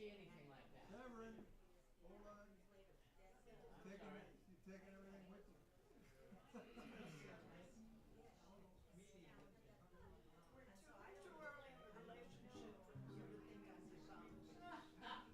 Reverend, hold on. You taking everything with you. Too early in the relationship for you to think I'm dishonest.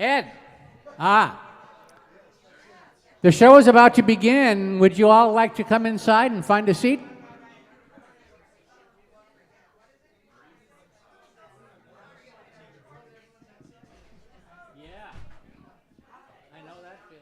Ed. The show is about to begin. Would you all like to come inside and find a seat? Yeah, I know that feeling.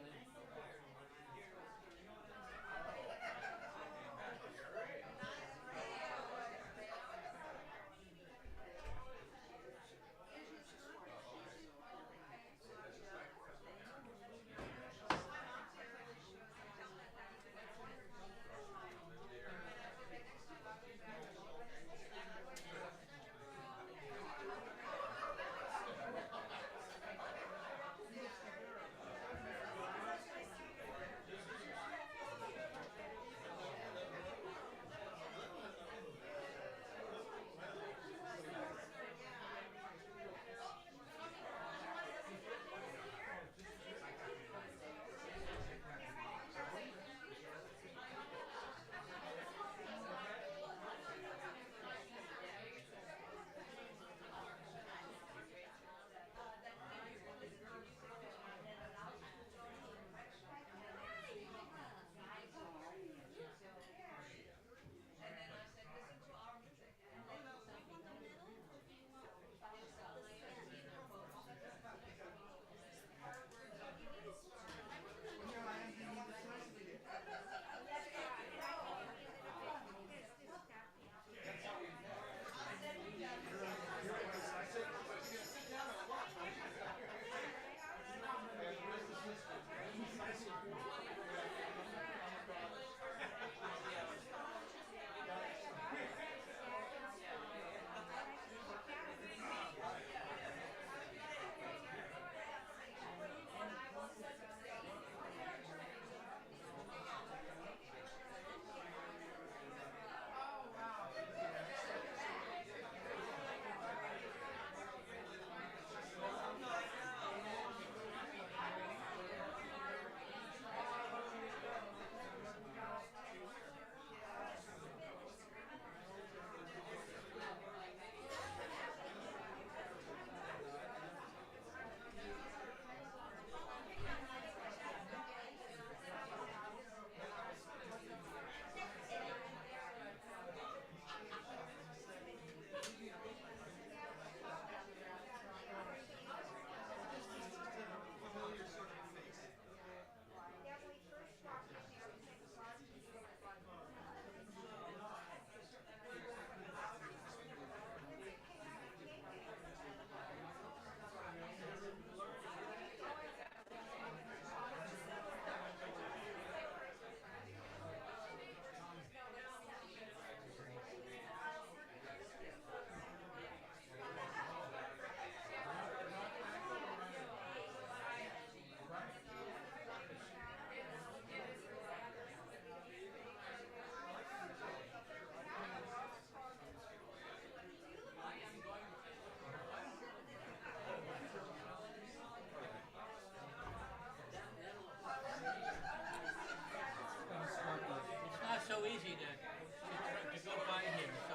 Easy to go find him. So,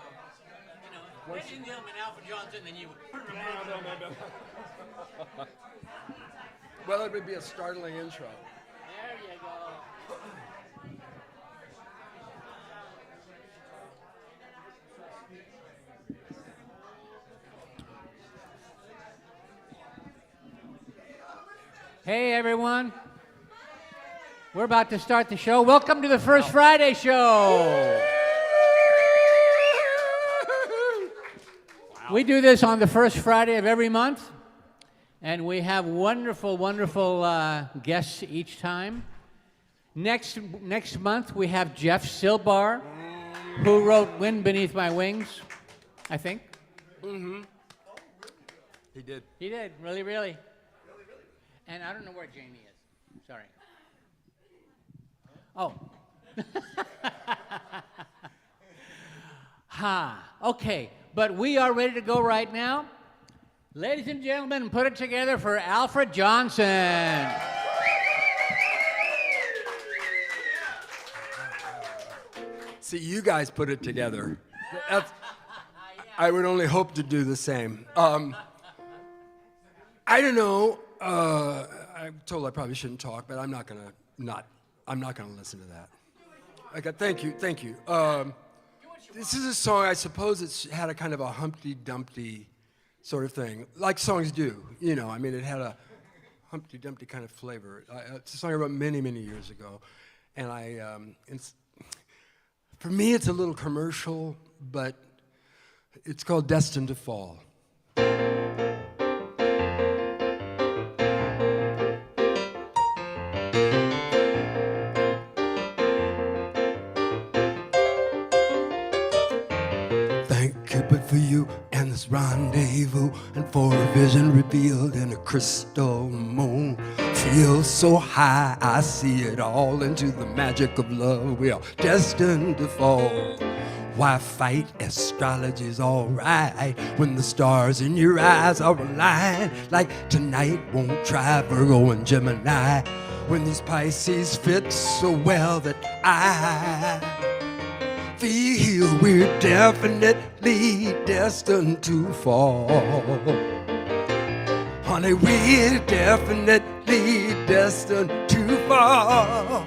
ladies and gentlemen, Alfred Johnson, and you. No. Well, it would be a startling intro. There you go. Hey, everyone. We're about to start the show. Welcome to the First Friday Show. We do this on the first Friday of every month, and we have wonderful, wonderful guests each time. Next month, we have Jeff Silbar, who wrote Wind Beneath My Wings, I think. Mm-hmm. He did. He did, really, really. And I don't know where Jamie is. Sorry. Oh. Okay, but we are ready to go right now. Ladies and gentlemen, put it together for Alfred Johnson. See, you guys put it together. I would only hope to do the same. I don't know. I'm told I probably shouldn't talk, but I'm not gonna listen to that. Okay, thank you. This is a song. I suppose it's had a kind of a Humpty Dumpty sort of thing, like songs do. You know, I mean, it had a Humpty Dumpty kind of flavor. It's a song I wrote many, many years ago, and for me, it's a little commercial, but it's called "Destined to Fall." Thank Cupid for you and this rendezvous, and for a vision revealed in a crystal moon. Feel so high, I see it all. Into the magic of love, we are destined to fall. Why fight? Astrology's alright when the stars in your eyes are aligned. Like tonight won't try Virgo and Gemini, when these Pisces fit so well that I feel we're definitely destined to fall. Honey, we're definitely destined to fall.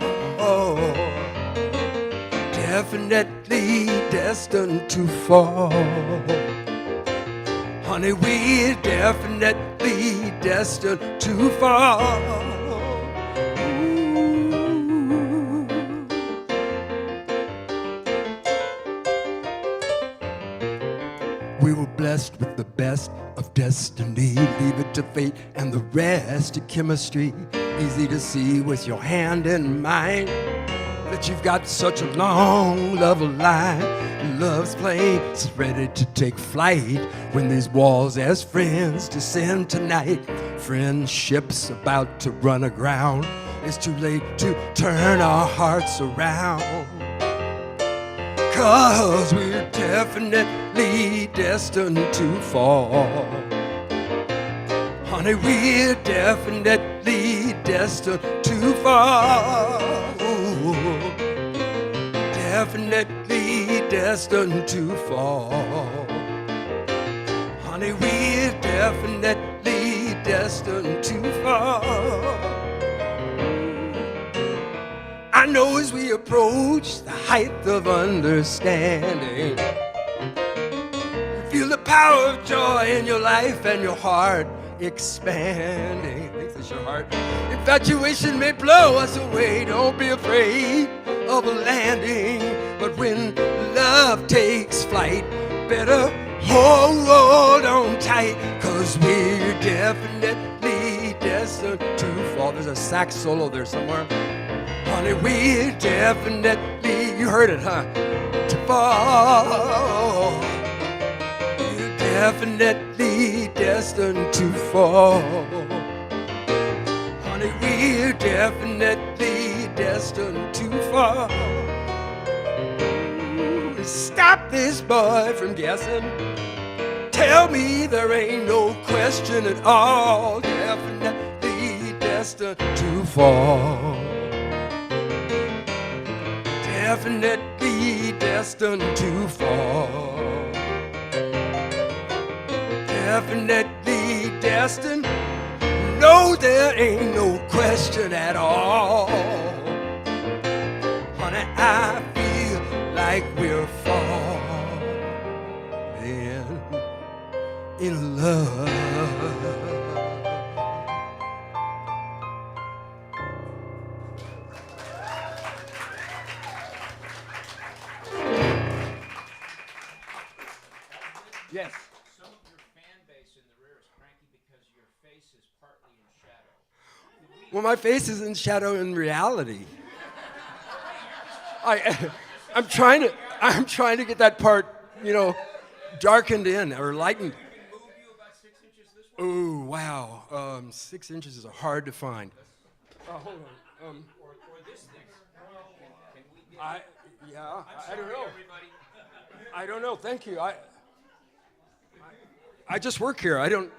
Definitely destined to fall. Honey, we're definitely destined to fall. We were blessed with the best of destiny. Leave it to fate and the rest to chemistry. Easy to see with your hand in mine that you've got such a long love line. Love's plane is ready to take flight when these walls as friends descend tonight. Friendship's about to run aground. It's too late to turn our hearts around. 'Cause we're definitely destined to fall. Honey, we're definitely destined to fall. Definitely destined to fall. Honey, we're definitely destined to fall. I know as we approach the height of understanding, you feel the power of joy in your life and your heart expanding. I think that's your heart. Infatuation may blow us away. Don't be afraid of a landing. But when love takes flight, better hold on tight. 'Cause we're definitely destined to fall. There's a sax solo there somewhere. Honey, we're definitely, you heard it, huh? To fall. We're definitely destined to fall. Honey, we're definitely destined to fall. Stop this boy from guessing. Tell me there ain't no question at all. Definitely destined to fall. Definitely destined to fall. Definitely destined. No, there ain't no question at all. Honey, I feel like we're falling in love. Yes. Some of your fan base in the rear is cranky because your face is partly in shadow. Well, my face is in shadow in reality. I'm trying to get that part, darkened in or lightened. We can move you about 6 inches this way. Oh, wow. 6 inches is hard to find. Hold on. Or this thing. Can we get I don't know. everybody? I don't know. Thank you. I just work here. I don't.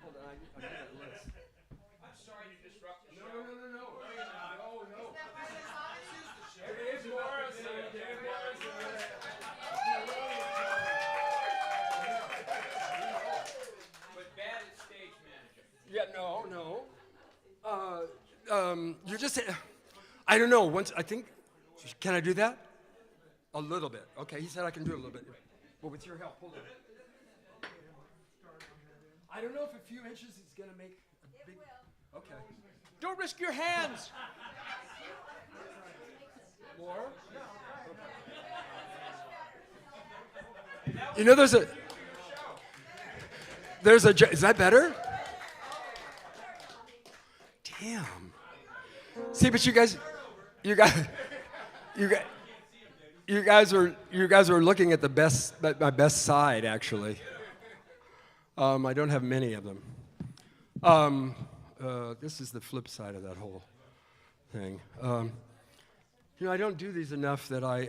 Hold on. I'm sorry to disrupt the show. No. But bad at stage management. Yeah, You just, I don't know. Once I think, can I do that? A little bit. Okay, he said I can do a little bit. Well, with your help, hold on. I don't know if a few inches is gonna make a big. Okay. Don't risk your hands. More. You know, there's a. Is that better? Damn. See, but you guys are looking at my best side, actually. I don't have many of them. This is the flip side of that whole thing. I don't do these enough that I,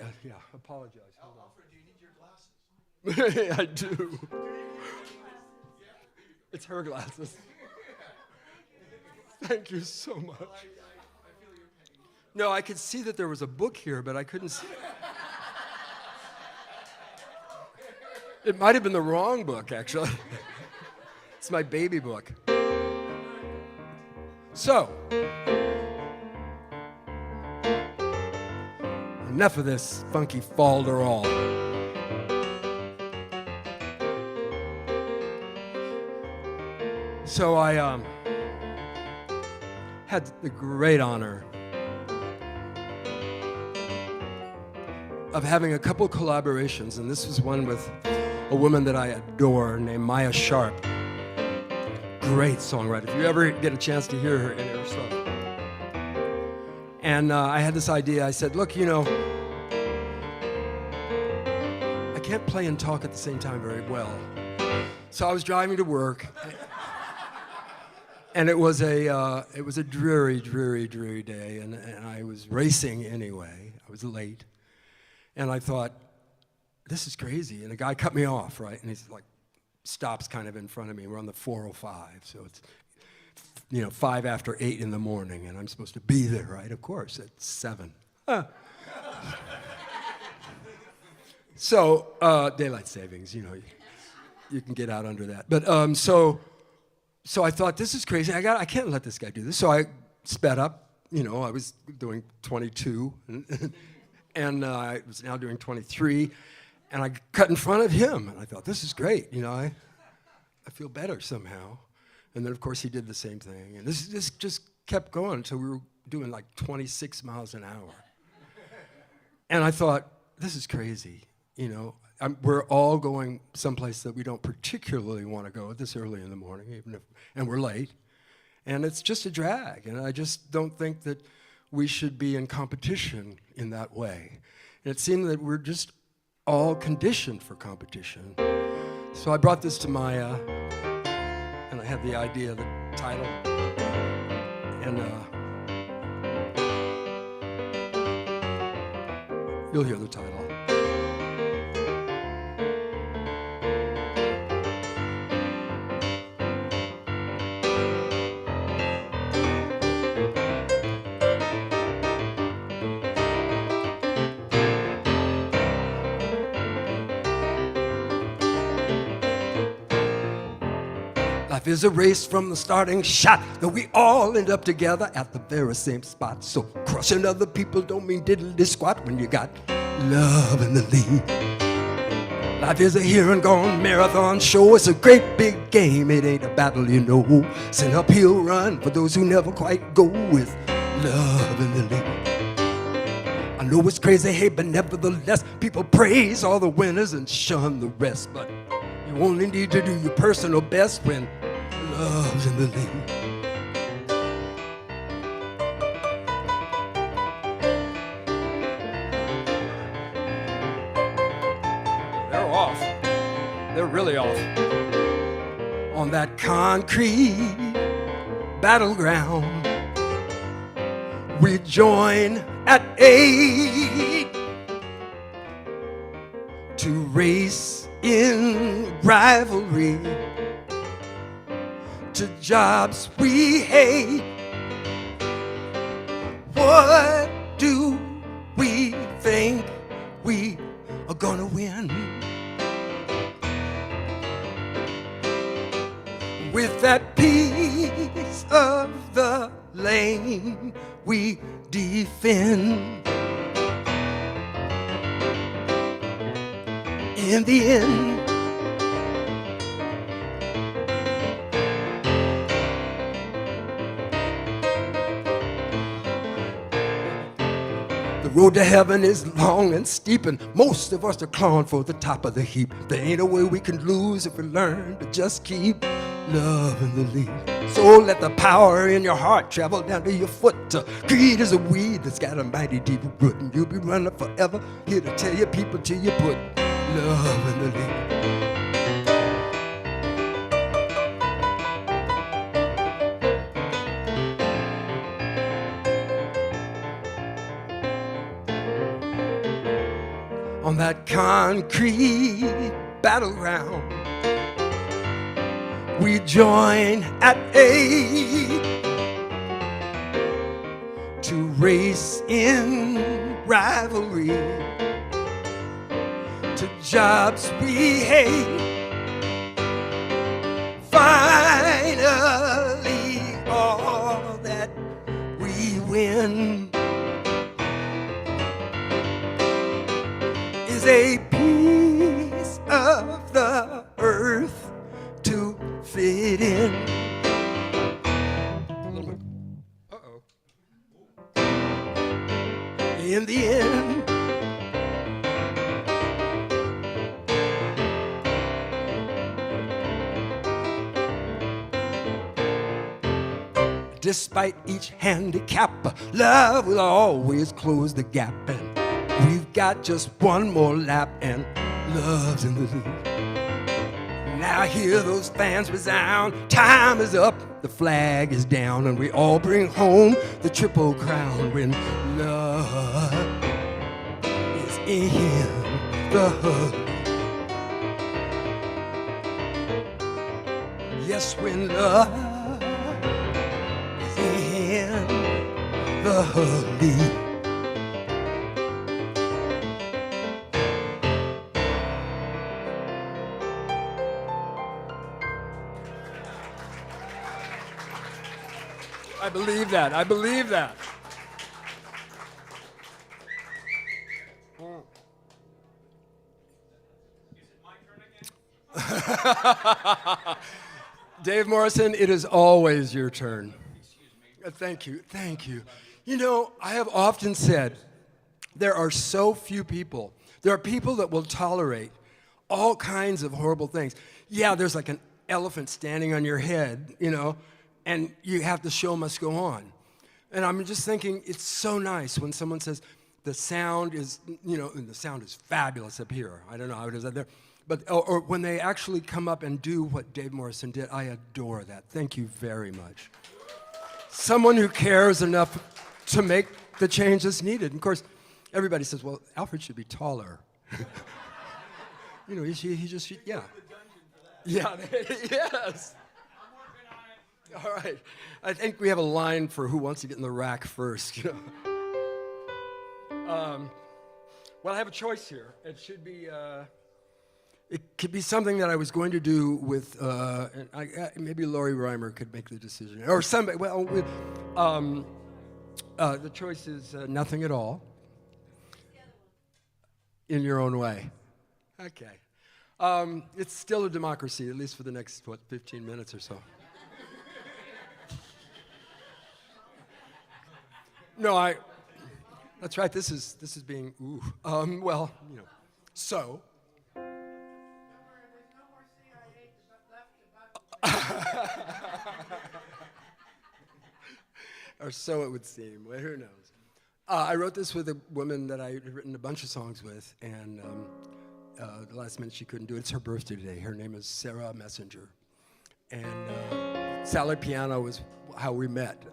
apologize. Hold on. Alfred, do you need your glasses? I do. It's her glasses. Thank you so much. I feel your pain. No, I could see that there was a book here, but I couldn't see. It might have been the wrong book, actually. It's my baby book. So, enough of this funky falderall. So I had the great honor of having a couple collaborations, and this was one with a woman that I adore named Maya Sharp. Great songwriter. If you ever get a chance to hear her in her stuff. And I had this idea. I said, look, I can't play and talk at the same time very well. So I was driving to work. And it was a dreary, dreary, dreary day, and I was racing anyway. I was late, and I thought, this is crazy. And a guy cut me off, right? And he's like, stops kind of in front of me. We're on the 405, so it's 5 after 8 in the morning, and I'm supposed to be there, right? Of course, at 7. So daylight savings, you can get out under that. But So I thought, this is crazy. I can't let this guy do this. So I sped up. I was doing 22, and I was now doing 23, and I cut in front of him. And I thought, this is great. I feel better somehow. And then, of course, he did the same thing. And this just kept going until we were doing like 26 miles an hour. And I thought, this is crazy. We're all going someplace that we don't particularly want to go this early in the morning, and we're late. And it's just a drag, and I just don't think that we should be in competition in that way. And it seemed that we're just all conditioned for competition. So I brought this to Maya, and I had the idea, the title, and you'll hear the title. Life is a race from the starting shot that we all end up together at the very same spot. So crushing other people don't mean diddly squat when you got love in the lead. Life is a here and gone marathon show. It's a great big game. It ain't a battle, It's an uphill run for those who never quite go with love in the lead. I know it's crazy, hey, but nevertheless, people praise all the winners and shun the rest. But you only need to do your personal best when love's in the lead. They're off. They're really off. On that concrete battleground, we join at 8 to race in rivalry to jobs we hate. What do we think we are gonna win? With that piece of the lane we defend. In the end, the road to heaven is long and steep, and most of us are clawing for the top of the heap. There ain't a way we can lose if we learn to just keep loving the lead. So let the power in your heart travel down to your foot. Greed is a weed that's got a mighty deep root, and you'll be running forever, here to tell your people till you put love in the lead. On that concrete battleground, we join at 8 to race in rivalry to jobs we hate. Finally, all that we win is a piece of the earth to fit in. Uh-oh. In the end, despite each handicap, love will always close the gap, and we've got just one more lap, and love's in the lead. Now hear those fans resound. Time is up, the flag is down, and we all bring home the Triple Crown when love is in the hood. Yes, when love is in the hood. I believe that. I believe that. Dave Morrison, it is always your turn. Thank you. Thank you. You know, I have often said there are so few people. There are people that will tolerate all kinds of horrible things. Yeah, there's like an elephant standing on your head, you know, and you have the show must go on. And I'm just thinking, it's so nice when someone says, the sound is, you know, and the sound is fabulous up here. I don't know how it is out there. But, or when they actually come up and do what Dave Morrison did, I adore that. Thank you very much. Someone who cares enough to make the change that's needed. And of course, everybody says, well, Alfred should be taller. You know, he just, yeah. Yeah, yes. All right. I think we have a line for who wants to get in the rack first. You know? Well, I have a choice here. It should be, it could be something that I was going to do with, maybe Laurie Reimer could make the decision. Or somebody, well, with, the choice is nothing at all. In your own way. Okay. It's still a democracy, at least for the next, 15 minutes or so. No, that's right, this is being, ooh. Well, you know, so. There's no more CIA left to Or so it would seem. Well, who knows? I wrote this with a woman that I had written a bunch of songs with, and the last minute she couldn't do it. It's her birthday today. Her name is Sarah Messenger. And Salad Piano was how we met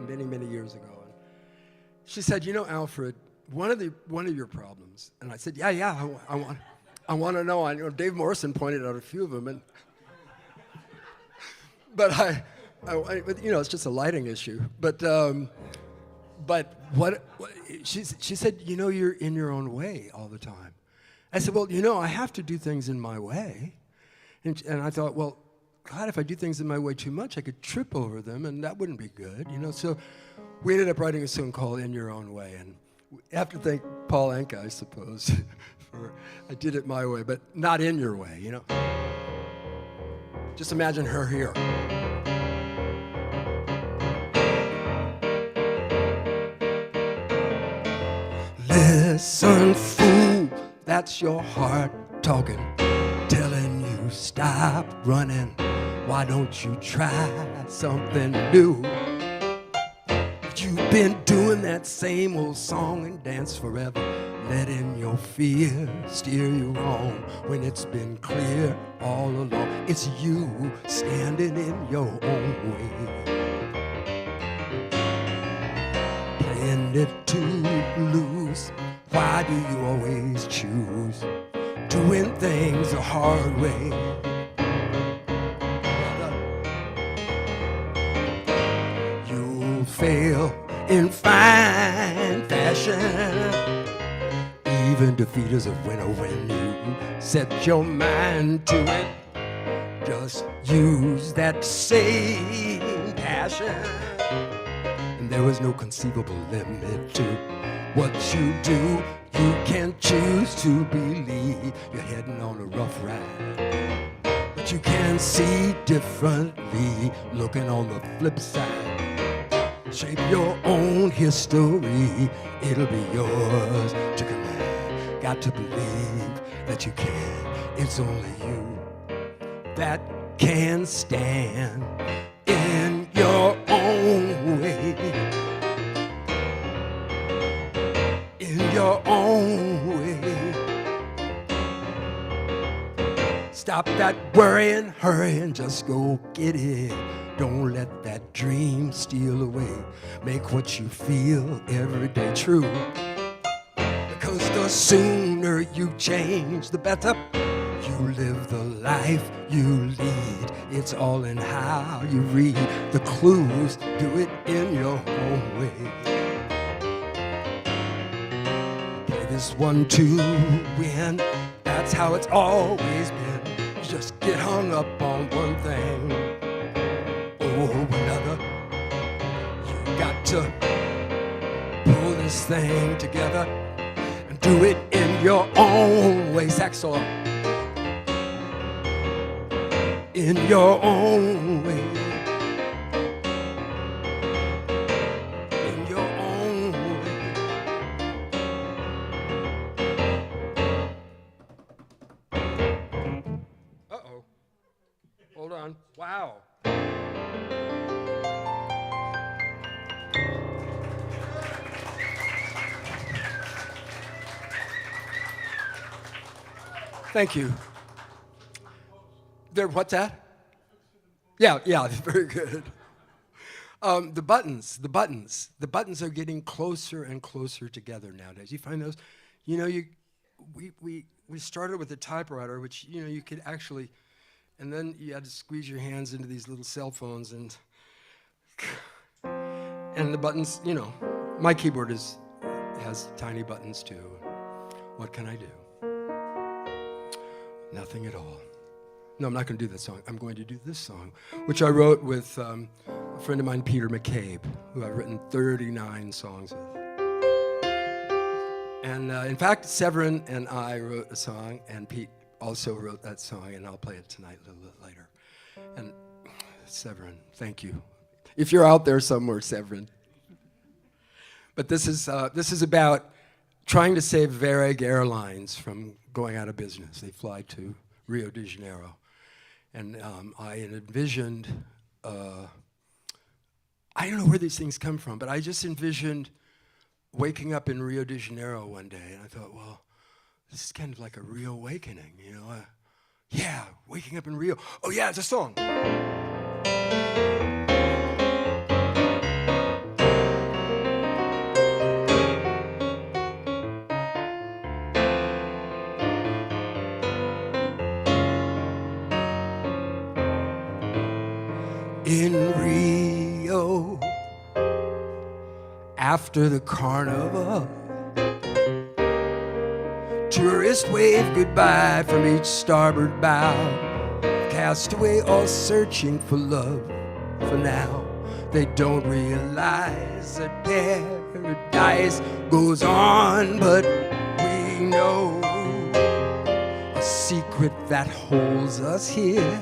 many, many years ago. And she said, you know, Alfred, one of your problems, and I said, yeah, I want to know. I know Dave Morrison pointed out a few of them, and but you know, it's just a lighting issue. But what she said, you know, you're in your own way all the time. I said, well, you know, I have to do things in my way, and I thought, well, God, if I do things in my way too much, I could trip over them, and that wouldn't be good, you know. So we ended up writing a song called In Your Own Way, and we have to thank Paul Anka, I suppose, for I did it my way, but not in your way, you know. Just imagine her here. Listen, fool, that's your heart talking, telling you stop running. Why don't you try something new? You've been doing that same old song and dance forever, letting your fear steer you wrong when it's been clear all along. It's you standing in your own way, playing it too loose. Why do you always choose doing things the hard way? You'll fail in fine fashion. Even defeat is a winner when you set your mind to it. Just use that same passion, and there is no conceivable limit to what you do. You can choose to believe you're heading on a rough ride, but you can see differently looking on the flip side. Shape your own history, it'll be yours to command. Got to believe that you can. It's only you that can stand in your own way. In your own way. Stop that worrying, hurrying, just go get it. Don't let that dream steal away. Make what you feel every day true. Because the sooner you change, the better. You live the life you lead. It's all in how you read the clues. Do it in your own way. Play this one to win. That's how it's always been. You just get hung up on one thing or another. You got to pull this thing together and do it in your own way. Sax solo. In your own way. In your own way. Uh-oh. Hold on. Wow. Thank you. There, what's that? Yeah, very good. The buttons are getting closer and closer together nowadays. You find those, you know, we started with a typewriter, which, you know, you could actually, and then you had to squeeze your hands into these little cell phones, and the buttons, you know, my keyboard has tiny buttons too. What can I do? Nothing at all. No, I'm not going to do that song. I'm going to do this song, which I wrote with a friend of mine, Peter McCabe, who I've written 39 songs with. And in fact, Severin and I wrote a song, and Pete also wrote that song, and I'll play it tonight a little bit later. And Severin, thank you. If you're out there somewhere, Severin. But this is about trying to save Varig Airlines from going out of business. They fly to Rio de Janeiro. And I envisioned, I don't know where these things come from, but I just envisioned waking up in Rio de Janeiro one day, and I thought, well, this is kind of like a reawakening, you know? Yeah, waking up in Rio. Oh yeah, it's a song. In Rio, after the carnival, tourists wave goodbye from each starboard bow. cast away, all searching for love. For now, they don't realize that paradise goes on, but we know a secret that holds us here,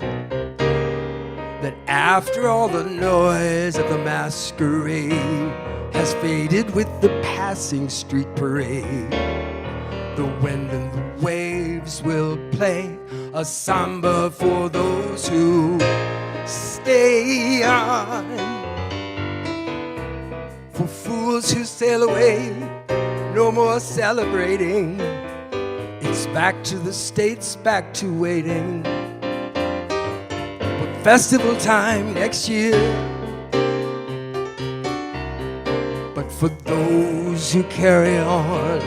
that after all the noise of the masquerade has faded with the passing street parade, the wind and the waves will play a samba for those who stay on. For fools who sail away, no more celebrating. It's back to the States, back to waiting. But festival time next year. But for those who carry on,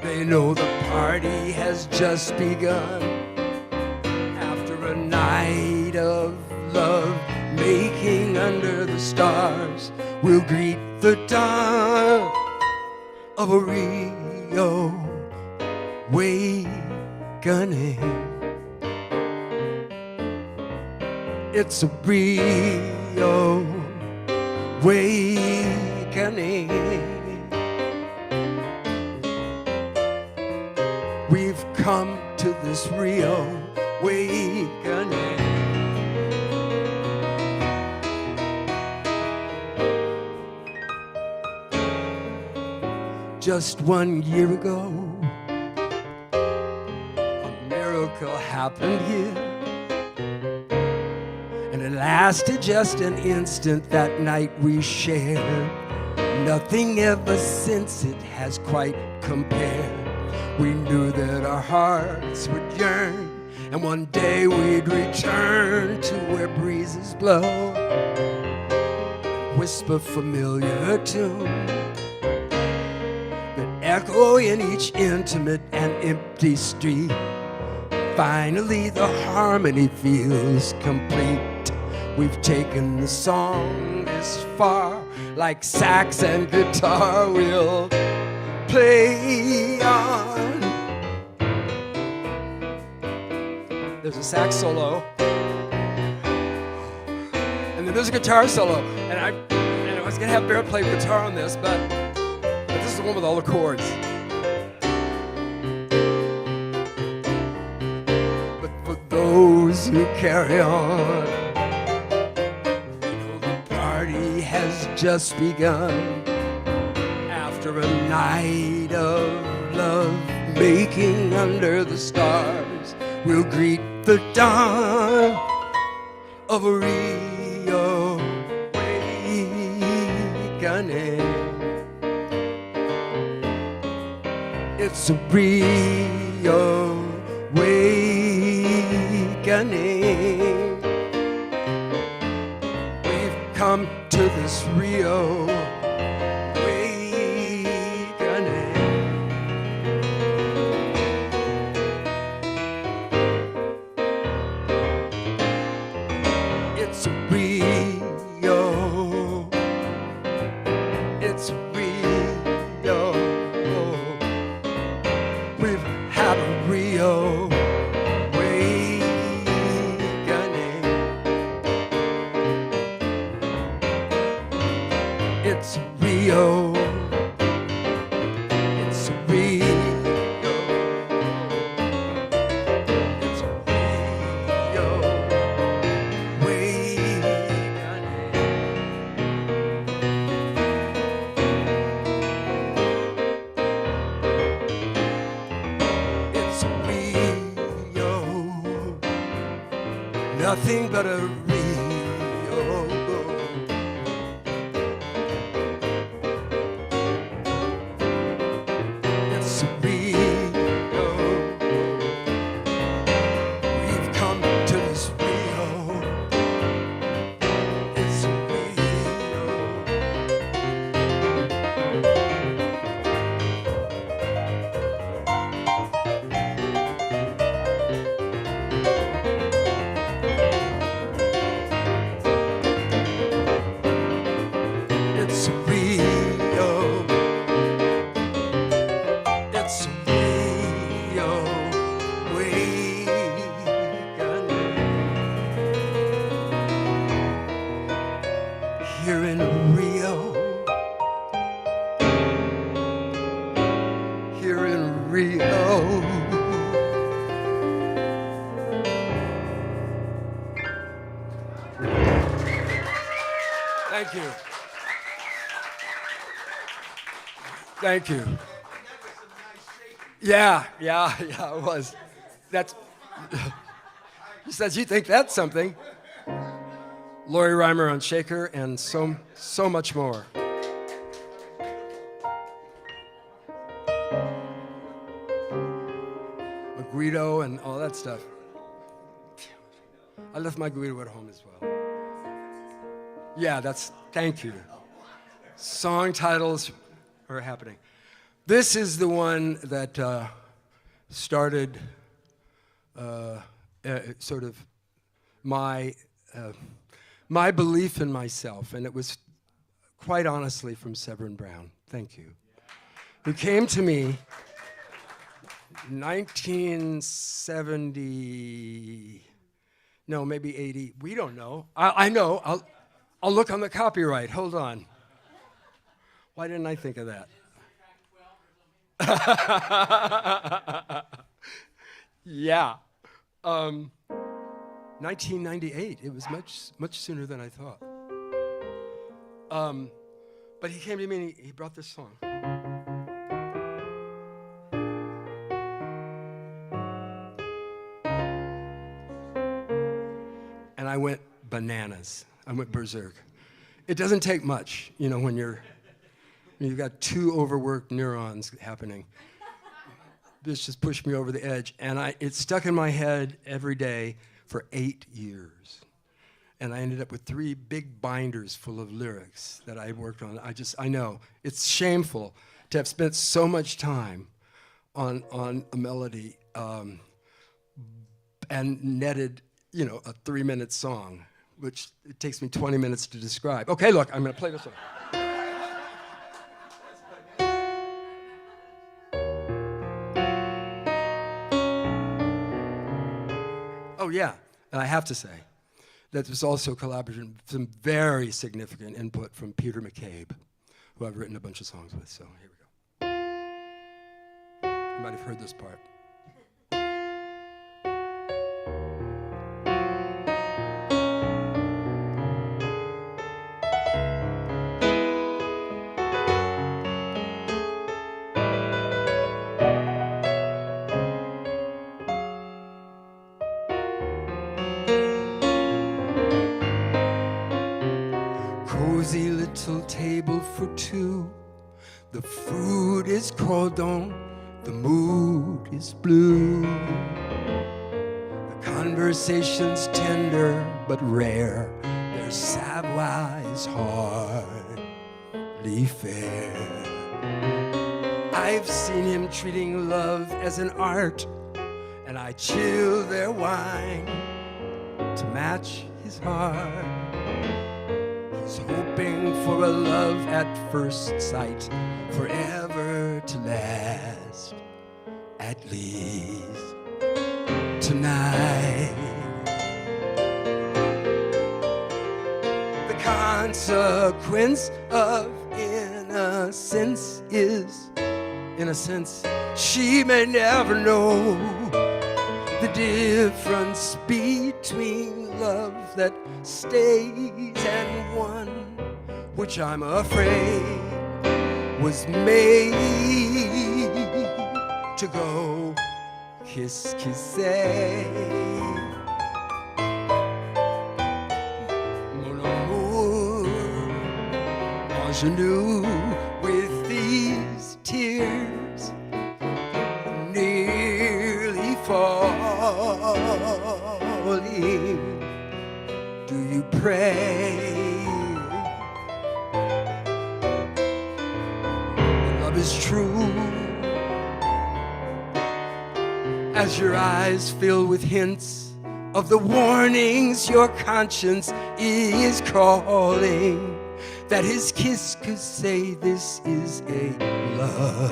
they know the party has just begun. After a night of love making under the stars, we'll greet the dawn of a Rio awakening. It's a Rio awakening. We've come to this Rio awakening. Just 1 year ago, a miracle happened here, and it lasted just an instant that night we shared. Nothing ever since it has quite compared. We knew that our hearts would yearn, and one day we'd return to where breezes blow, whisper familiar tune that echo in each intimate and empty street. Finally the harmony feels complete. We've taken the song this far, like sax and guitar we'll play on. There's a sax solo, and then there's a guitar solo, and I was gonna have Bear play guitar on this, but this is the one with all the chords. But for those who carry on, you know the party has just begun. After a night of love making under the stars, we'll greet the dawn of a Rio awakening. It's a Rio awakening. We've come to this Rio nothing but a Rio. It's a Rio. We've come to this Rio. It's a Rio. Thank you. Thank you. Yeah, it was. That's. He says, you think that's something? Lori Reimer on shaker and so much more. Guido and all that stuff. I left my Guido at home as well. Yeah, thank you. Song titles are happening. This is the one that started sort of my belief in myself, and it was quite honestly from Severin Brown. Thank you. Who came to me 1970, no, maybe 80. We don't know. I know. I'll look on the copyright. Hold on. Why didn't I think of that? Yeah. 1998. It was much sooner than I thought. But he came to me and he brought this song. And I went bananas. I went berserk. It doesn't take much, when you've got two overworked neurons happening. This just pushed me over the edge, and it stuck in my head every day for 8 years. And I ended up with 3 big binders full of lyrics that I worked on. I know, it's shameful to have spent so much time on a melody and netted, a 3-minute song, which it takes me 20 minutes to describe. Okay, look, I'm gonna play this song. Oh yeah, and I have to say that there's also collaboration, some very significant input from Peter McCabe, who I've written a bunch of songs with, so here we go. You might have heard this part. Cozy little table for two. The food is cordon, the mood is blue. The conversation's tender but rare. Their savoir is hardly fair. I've seen him treating love as an art, and I chill their wine to match his heart. He's hoping for a love at first sight, forever to last, at least tonight. The consequence of innocence is, in a sense, she may never know the difference between love that stays and one which I'm afraid was made to go kiss, say. Mon amour, ingenue with these tears, nearly falling. Do you pray that love is true? As your eyes fill with hints of the warnings your conscience is calling, that his kiss could say this is a love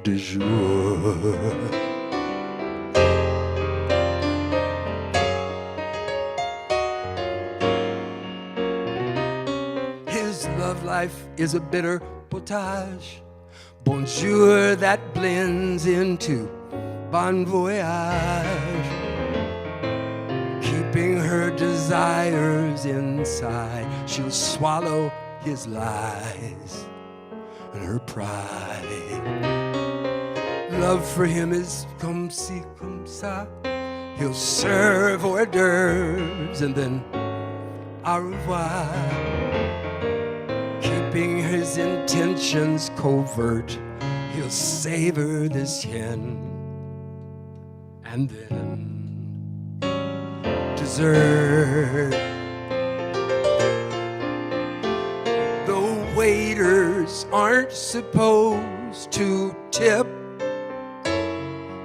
de jour. Love life is a bitter potage, bonjour that blends into bon voyage. Keep keeping her desires inside. She'll swallow his lies and her pride. Love for him is comme ci, comme ça. He'll serve hors d'oeuvres and then au revoir. Keeping his intentions covert, he'll savor this hen and then dessert. The waiters aren't supposed to tip.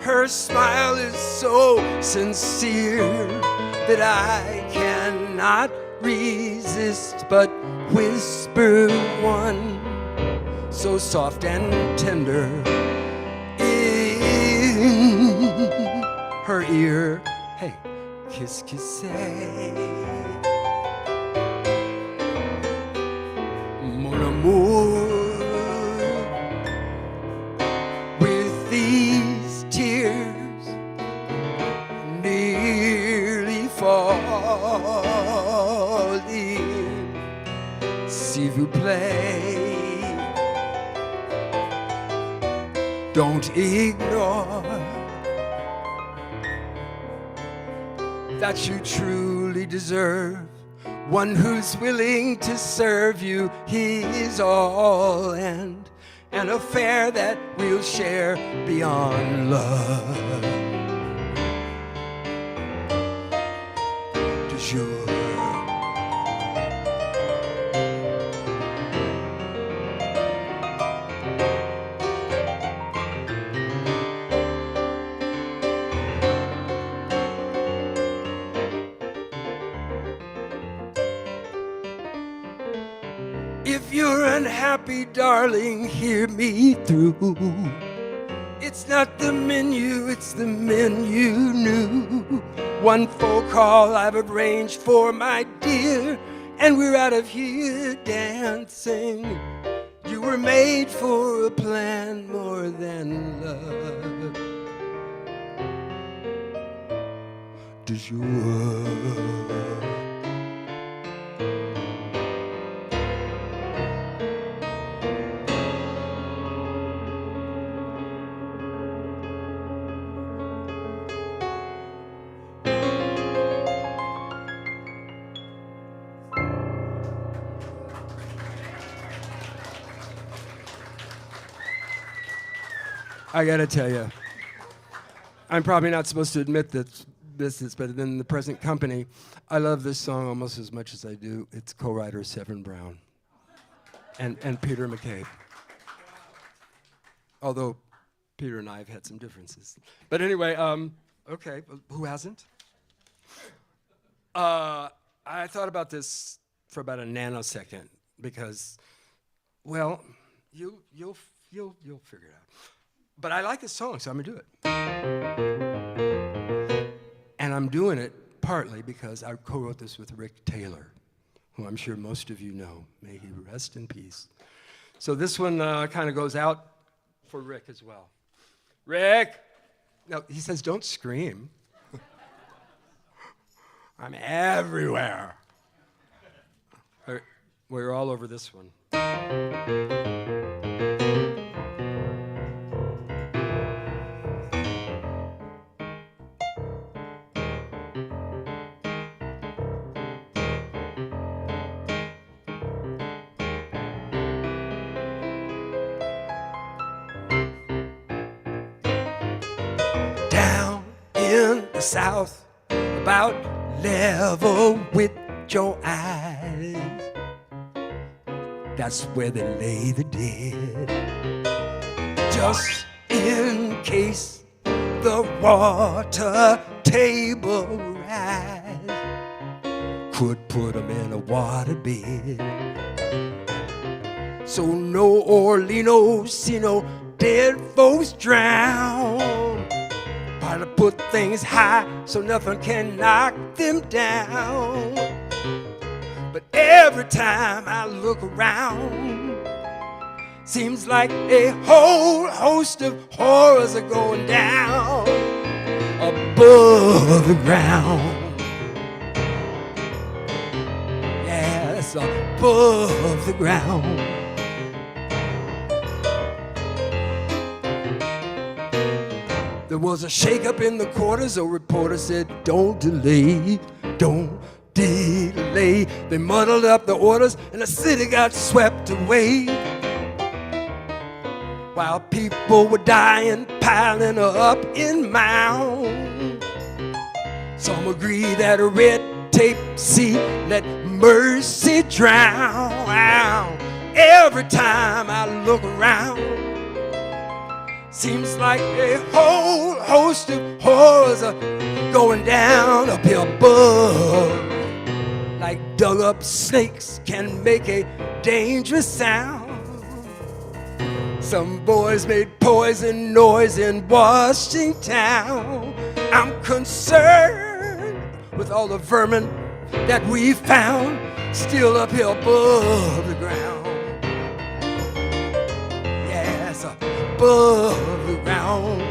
Her smile is so sincere that I cannot resist but whisper one so soft and tender in her ear. Hey, kiss, kiss, say, mon amour. With these tears nearly falling, s'il vous plaît, don't ignore that you truly deserve one who's willing to serve you his all, and an affair that we'll share beyond love. Du jour. If you're unhappy, darling, hear me through. It's not the menu, it's the men you knew. One phone call I've arranged for my dear, and we're out of here dancing. You were made for a plan more than love. Du jour. I gotta tell you, I'm probably not supposed to admit this, but in the present company, I love this song almost as much as I do its co-writer, Severin Brown, and Peter McCabe. Although Peter and I have had some differences. But anyway, okay, who hasn't? I thought about this for about a nanosecond because, well, you'll figure it out. But I like this song, so I'm gonna do it. And I'm doing it partly because I co-wrote this with Rick Taylor, who I'm sure most of you know. May he rest in peace. So this one kind of goes out for Rick as well. Rick! No, he says, don't scream. I'm everywhere. We're all over this one. Down in the South, about level with your eyes, that's where they lay the dead. Just in case the water table rise, could put them in a waterbed. So no Orleano, see no dead folks drown. Try to put things high so nothing can knock them down. But every time I look around, seems like a whole host of horrors are going down above the ground. above the ground. There was a shake-up in the quarters. A reporter said, don't delay, don't delay. They muddled up the orders and the city got swept away. While people were dying, piling up in mounds. Some agree that a red tape sea let mercy drown. Every time I look around, seems like a whole host of horrors are going down up here above. Like dug up snakes can make a dangerous sound. Some boys made poison noise in Washington. I'm concerned with all the vermin that we found still up here above the ground. Yes, above the ground.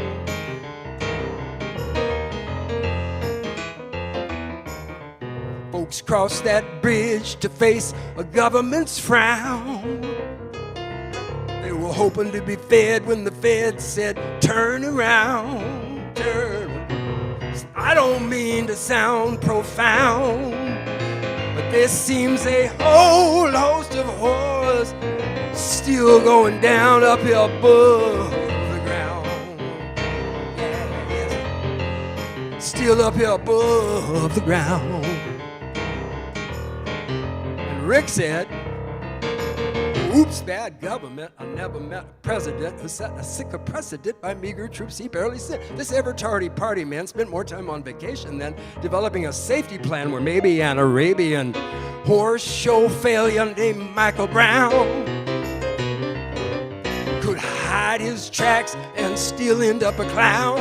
Folks cross that bridge to face a government's frown. They were hoping to be fed when the Fed said, turn around, turn. I don't mean to sound profound, but there seems a whole host of horrors still going down up here above the ground. Yeah, yes. Still up here above the ground. And Rick said, oops, bad government. I never met a president who set a sicker precedent by meager troops he barely sent. This ever-tardy party man spent more time on vacation than developing a safety plan where maybe an Arabian horse show failure named Michael Brown could hide his tracks and still end up a clown.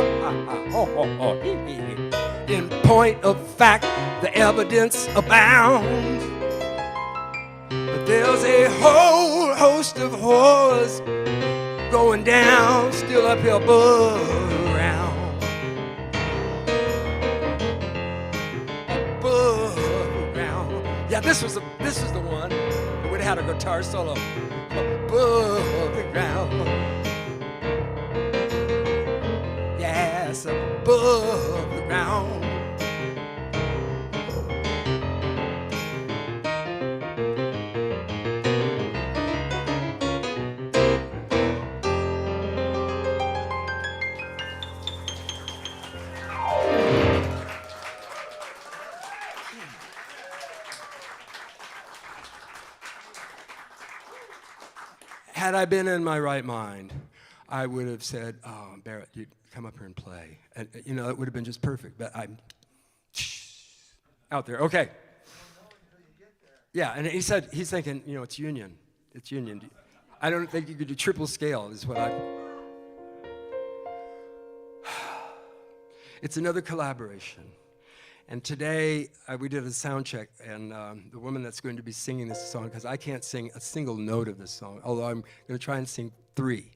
In point of fact, the evidence abounds. But there's a whole host of horrors going down, still up here above the ground. Above the ground. Yeah, this was the one that would have had a guitar solo. Above the ground. Yes, above the ground. Had I been in my right mind, I would have said, oh, Barrett, you come up here and play. And, you know, it would have been just perfect, but I'm out there. Okay. Yeah, and he said, he's thinking, you know, it's union. It's union. I don't think you could do triple scale is what I... It's another collaboration. And today, we did a sound check, and the woman that's going to be singing this song, because I can't sing a single note of this song, although I'm going to try and sing 3.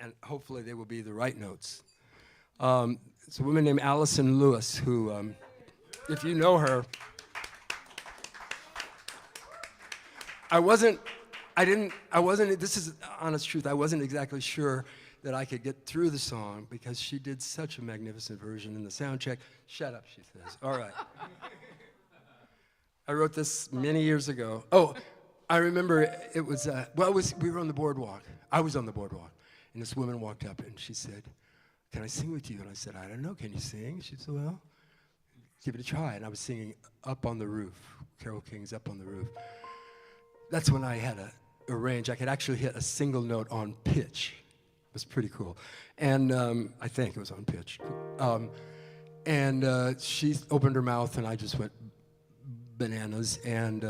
And hopefully they will be the right notes. It's a woman named Allison Lewis, who, if you know her, this is honest truth, I wasn't exactly sure that I could get through the song because she did such a magnificent version in the sound check. Shut up, she says. All right. I wrote this many years ago. Oh, I remember it was, we were on the boardwalk. I was on the boardwalk. And this woman walked up and she said, can I sing with you? And I said, I don't know, can you sing? She said, well, give it a try. And I was singing Up on the Roof, Carole King's Up on the Roof. That's when I had a range. I could actually hit a single note on pitch. It was pretty cool. And I think it was on pitch. She opened her mouth and I just went bananas. And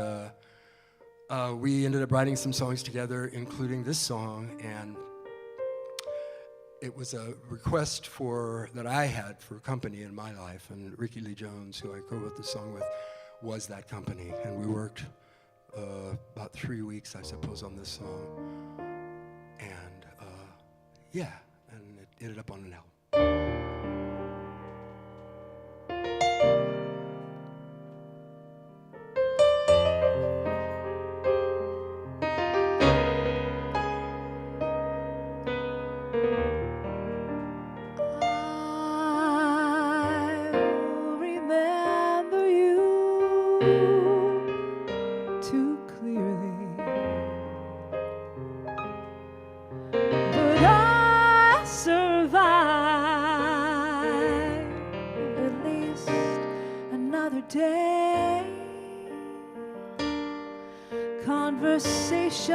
we ended up writing some songs together, including this song. And it was a request that I had for company in my life. And Ricky Lee Jones, who I co-wrote the song with, was that company. And we worked about 3 weeks, I suppose, on this song. And yeah, and it ended up on an album. conversations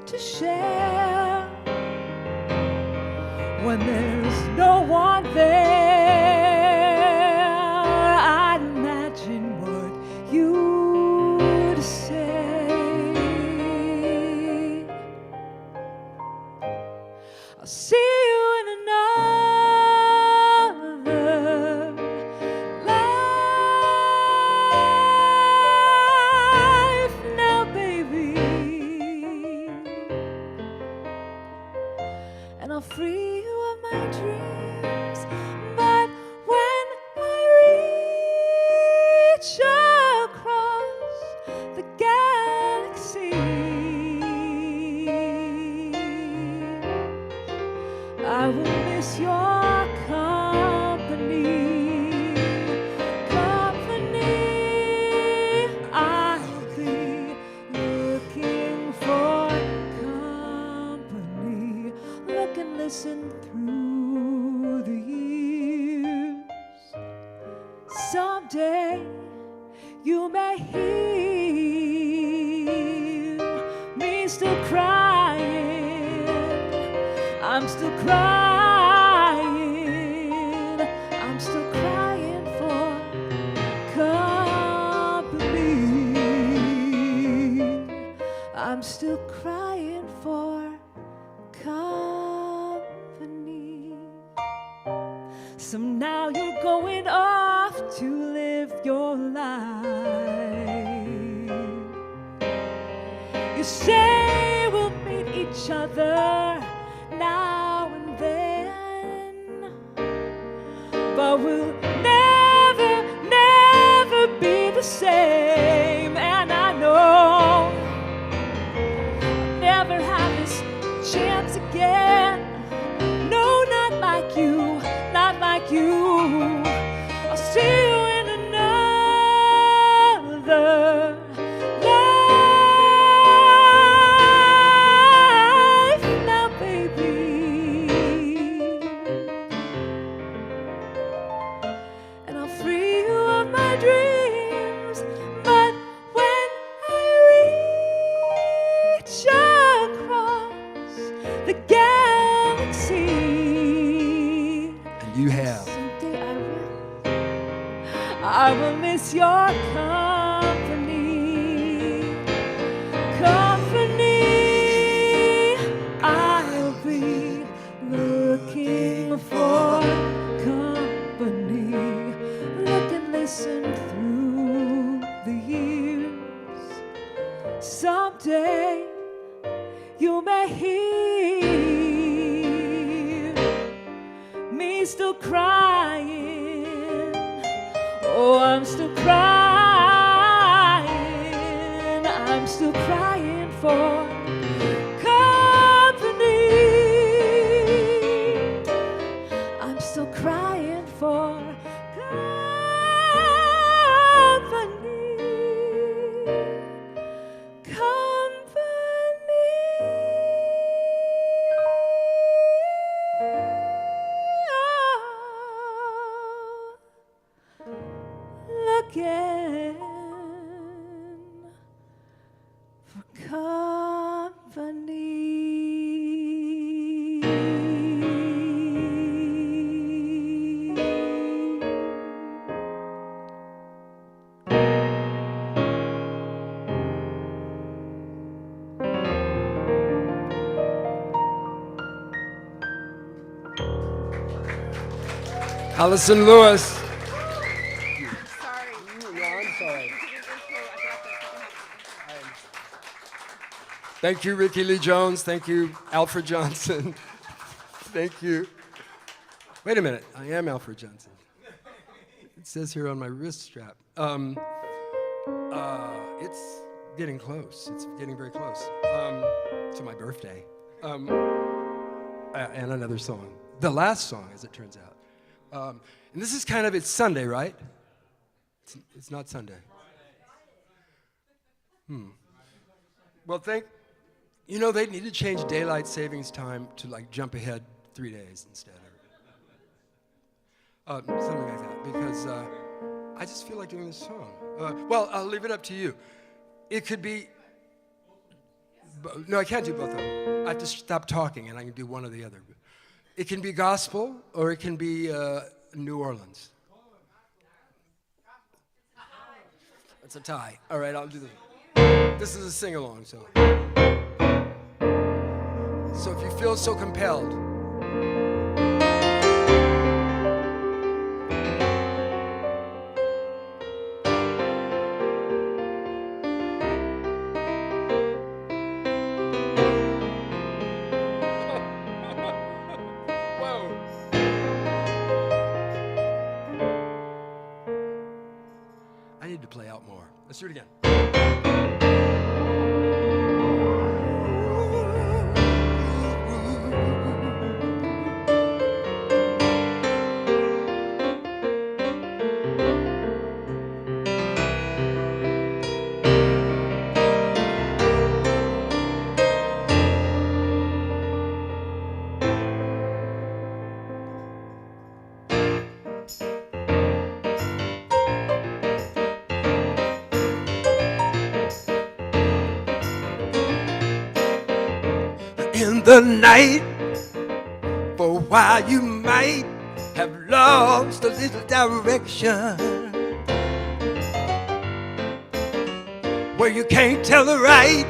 to share when there's no one there. I'd imagine what you'd say. I'll see you in another life now, baby, and I'll free you of my dreams. But when I reach across the galaxy, I will miss your company. Company, I'll be looking for company. Look and listen through the years. Someday you may hear me still crying. I'm still crying. I'm still crying for company. I'm still crying for company. So now you're going off to live your life. You say we'll meet each other now and then, but we'll never, never be the same. And I know I'll never have this chance again. No, not like you, not like you. I'll see you in another life now, baby, and I'll free you of my dreams. But when I reach across the galaxy, And you have. someday I will miss your company. Company, I'll be looking for company. Look and listen through the years. Someday you may hear me still crying. Oh, I'm still crying. I'm still crying for company. I'm still crying for company. Looking for company. Allison Lewis. Sorry. I'm sorry. Thank you, Ricky Lee Jones. Thank you, Alfred Johnson. Thank you. Wait a minute. I am Alfred Johnson. It says here on my wrist strap. It's getting close. It's getting very close to my birthday. And another song. The last song, as it turns out. And this is kind of, it's Sunday, right? It's not Sunday. Well, you know, they need to change daylight savings time to like jump ahead 3 days instead. Something like that, because I just feel like doing this song. Well, I'll leave it up to you. It could be, no, I can't do both of them. I have to stop talking and I can do one or the other. It can be gospel or it can be New Orleans. It's a tie. All right, I'll do this. This is a sing-along, so. So if you feel so compelled. I need to play out more. Let's do it again. In the night, for a while you might have lost a little direction, where you can't tell the right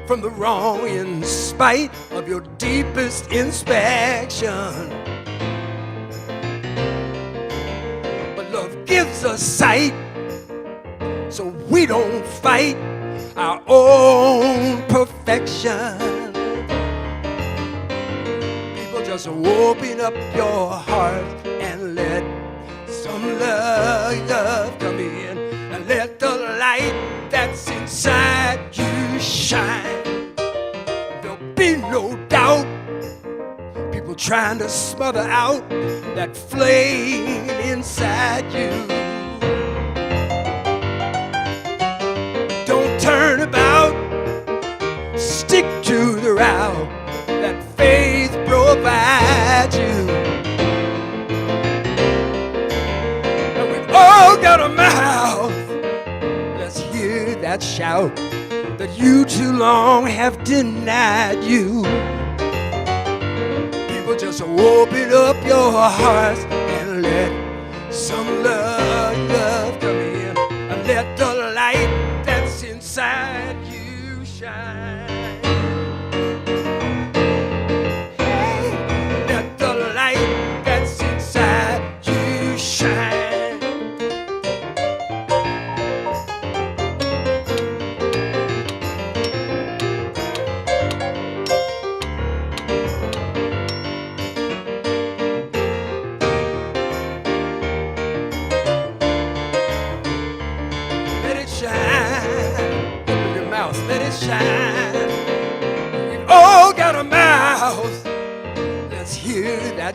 from the wrong in spite of your deepest inspection. But love gives us sight, so we don't fight our own perfection. Just open up your heart and let some love come in, and let the light that's inside you shine. There'll be no doubt people trying to smother out that flame inside you. Don't turn about, stick to the route that faith provides you. And we've all got a mouth. Let's hear that shout that you too long have denied you. People, just open up your hearts and let some love come in, and let the light that's inside you shine.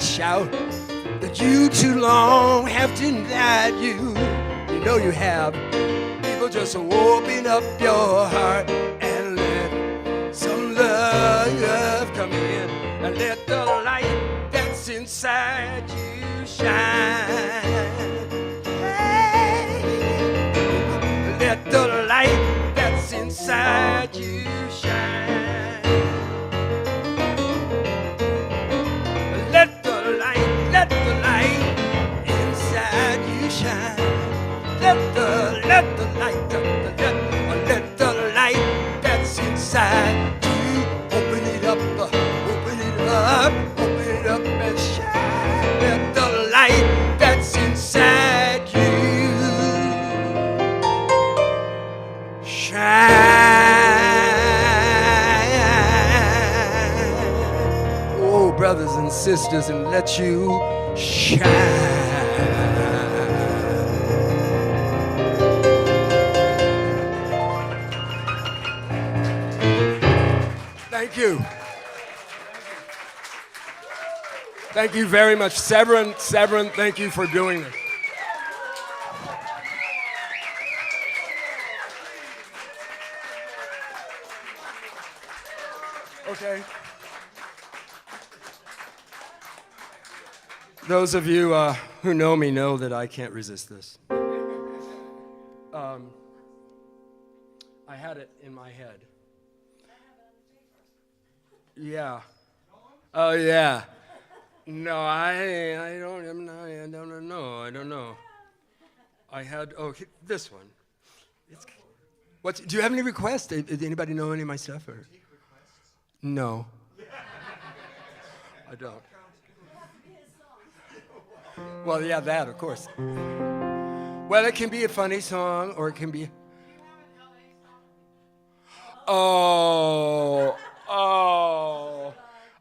Shout that you too long have denied you. You know you have. People, just open up your heart and let some love come in, and let the light that's inside you shine. Hey, let the light that's inside you shine. Let the light inside you shine. Let the light, let the light that's inside you open it up, open it up, open it up and shine. Let the light that's inside you shine. Oh, brothers and sisters, and let you shine. Thank you. Thank you very much. Severin, thank you for doing this. Okay. Those of you who know me know that I can't resist this. had it in my head. Yeah. Oh yeah. No, I don't know. I don't know. I had this one. Do you have any requests? Did anybody know any of my stuff or? No. I don't. Well, yeah, that of course. Well, it can be a funny song, or it can be. Oh.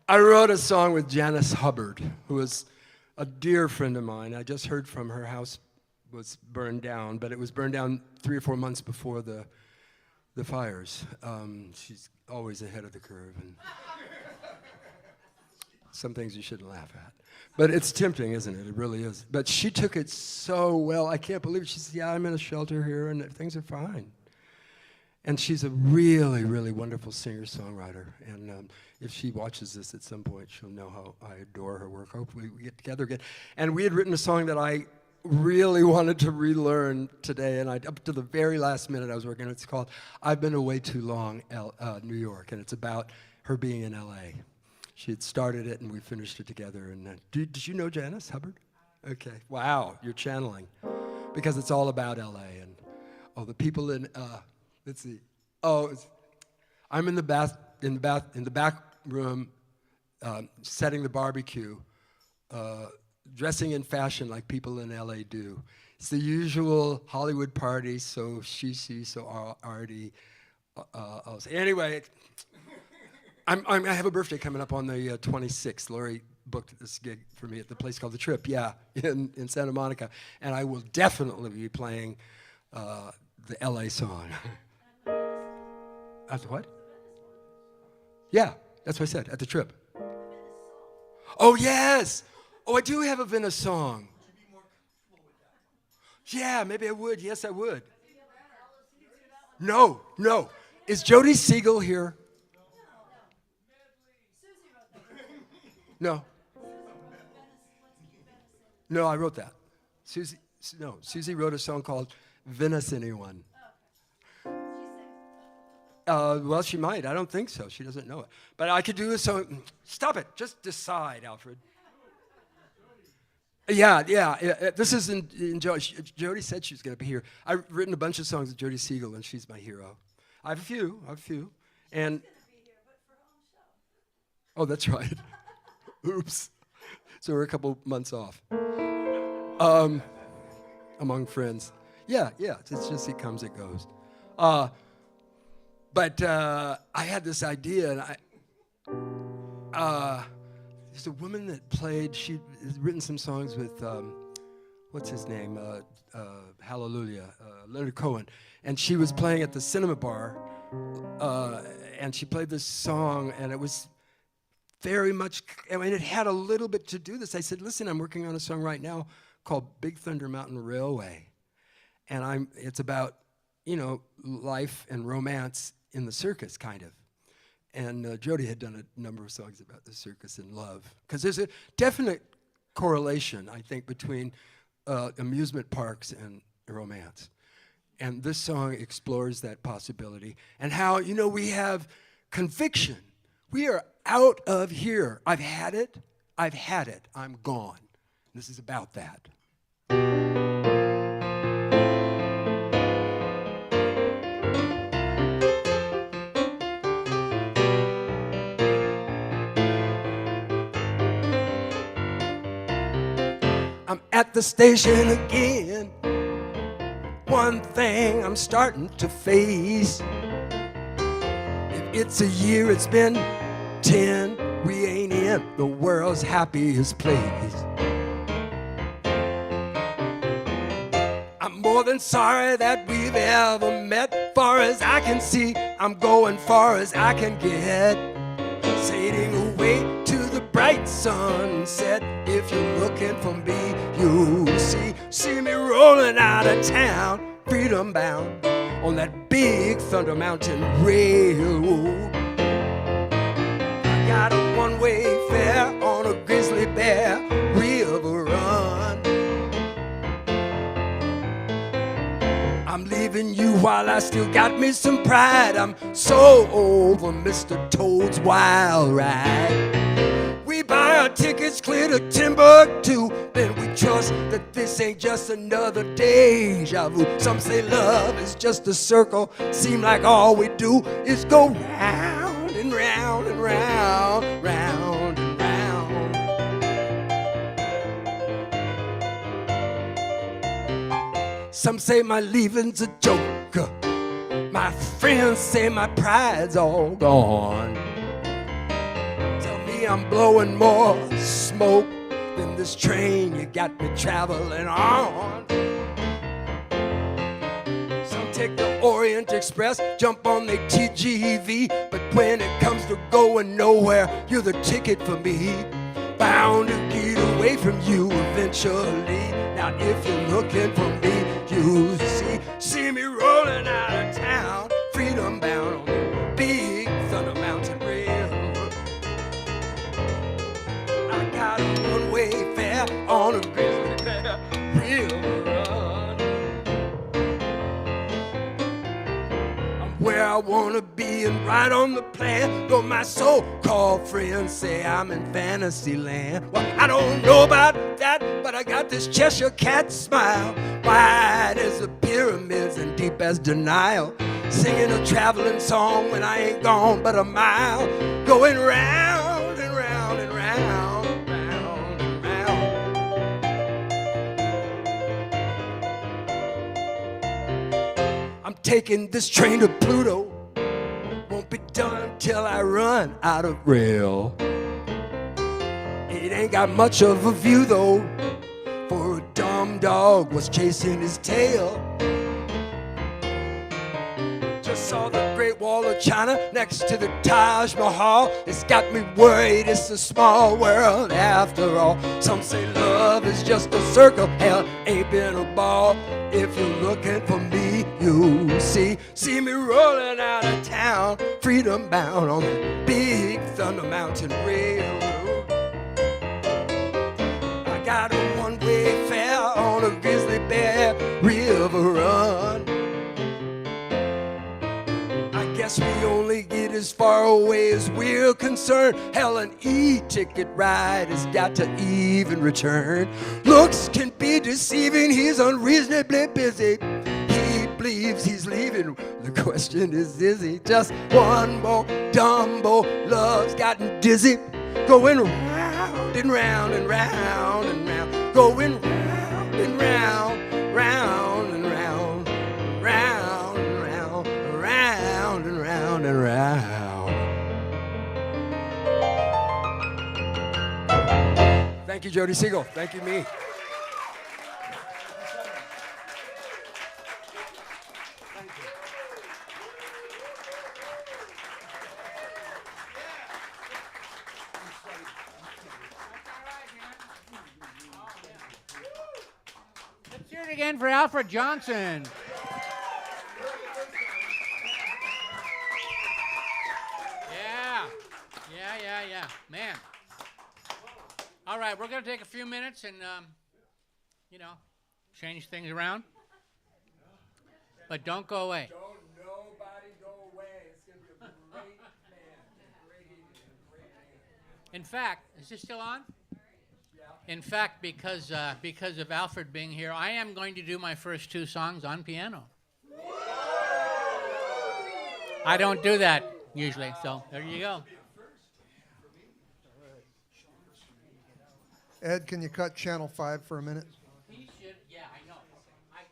I wrote a song with Janice Hubbard, who was a dear friend of mine. I just heard from her house was burned down, but it was burned down 3 or 4 months before the fires. She's always ahead of the curve, and some things you shouldn't laugh at. But it's tempting, isn't it? It really is. But she took it so well. I can't believe it. She said, yeah, I'm in a shelter here, and things are fine. And she's a really, really wonderful singer-songwriter. And if she watches this at some point, she'll know how I adore her work. Hopefully we get together again. And we had written a song that I really wanted to relearn today, and up to the very last minute I was working on it. It's called I've Been Away Too Long, New York, and it's about her being in L.A. She had started it, and we finished it together. And did you know Janice Hubbard? Okay. Wow, you're channeling. Because it's all about L.A. And, the people in, let's see. I'm in the back room, setting the barbecue, dressing in fashion like people in L.A. do. It's the usual Hollywood party, so so arty. Anyway, I have a birthday coming up on the 26th. Lori booked this gig for me at the place called The Trip, in Santa Monica. And I will definitely be playing the L.A. song. At the what? Yeah, that's what I said, at The Trip. Oh, yes! I do have a Venice song. Would you be more comfortable with that? Yeah, maybe I would. Yes, I would. No. Is Jody Siegel here? No. No, I wrote that. Susie wrote a song called Venice Anyone. Well, she might. I don't think so. She doesn't know it. But I could do a song. Stop it. Just decide, Alfred. Yeah. This is in Jody said she was going to be here. I've written a bunch of songs with Jody Siegel, and she's my hero. I have a few. And oh, that's right. Oops. So we're a couple months off. Among friends. Yeah. It's just it comes, it goes. But I had this idea, and there's a woman that played. She has written some songs with what's his name? Hallelujah, Leonard Cohen, and she was playing at the Cinema Bar, and she played this song, and it was very much. I mean, it had a little bit to do this. I said, "Listen, I'm working on a song right now called Big Thunder Mountain Railway, and it's about life and romance in the circus, kind of." And Jody had done a number of songs about the circus and love. Because there's a definite correlation, I think, between amusement parks and romance. And this song explores that possibility. And how, we have conviction. We are out of here. I've had it. I'm gone. This is about that. I'm at the station again. One thing I'm starting to face. If it's a year, it's been 10. We ain't in the world's happiest place. I'm more than sorry that we've ever met. Far as I can see, I'm going far as I can get. Sailing away to the bright sunset. If you're looking for me, you'll see me rolling out of town, freedom bound on that big Thunder Mountain Railroad. I got a one-way fare on a grizzly bear river run. I'm leaving you while I still got me some pride, I'm so over Mr. Toad's wild ride. We buy our tickets clear to Timbuktu, then we trust that this ain't just another deja vu. Some say love is just a circle, seem like all we do is go round and round and round, round and round. Some say my leaving's a joke, my friends say my pride's all gone. I'm blowing more smoke than this train you got me traveling on. Some take the Orient Express, jump on the TGV, but when it comes to going nowhere, you're the ticket for me. Bound to get away from you eventually. Now if you're looking for me, you see me rolling out of town, freedom bound on the big Thunder Mountain Rail. Got a one-way fare on a grizzly bear river run. I'm where I wanna be and right on the plan, though my so-called friends say I'm in fantasy land. Well, I don't know about that, but I got this Cheshire cat smile, wide as the pyramids and deep as denial, singing a traveling song when I ain't gone but a mile, going round and round and round. I'm taking this train to Pluto, won't be done till I run out of rail. It ain't got much of a view though, for a dumb dog was chasing his tail. Just saw the Great Wall of China next to the Taj Mahal. It's got me worried, it's a small world after all. Some say love is just a circle, hell ain't been a ball. If you're looking for me, you see me rolling out of town, freedom bound on the big Thunder Mountain Railroad. I got a one-way fare on a grizzly bear river run. I guess we only get as far away as we're concerned. Hell, an e-ticket ride has got to even return. Looks can be deceiving, he's unreasonably busy. He believes he's leaving. The question is he? Just one more Dumbo, love's gotten dizzy. Going round and round and round and round. Going round and round, round and round, round and round, round and round and round. Thank you, Jody Siegel. Thank you, me. Let's hear it again for Alfred Johnson. Yeah. Man. All right, we're going to take a few minutes and, change things around. But don't go away. Don't nobody go away. It's going to be a great band. Great. In fact, is this still on? In fact, because of Alfred being here, I am going to do my first two songs on piano. I don't do that usually, so there you go. Ed, can you cut channel 5 for a minute? He should, yeah, I know. Right.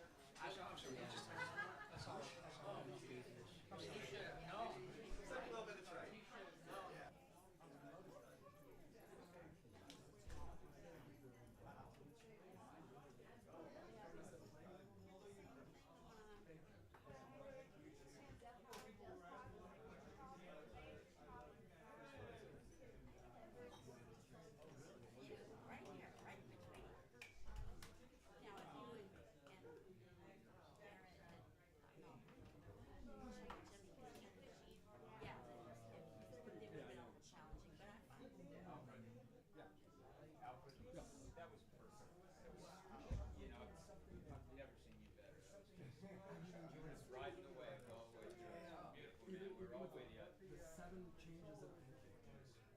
Even changes of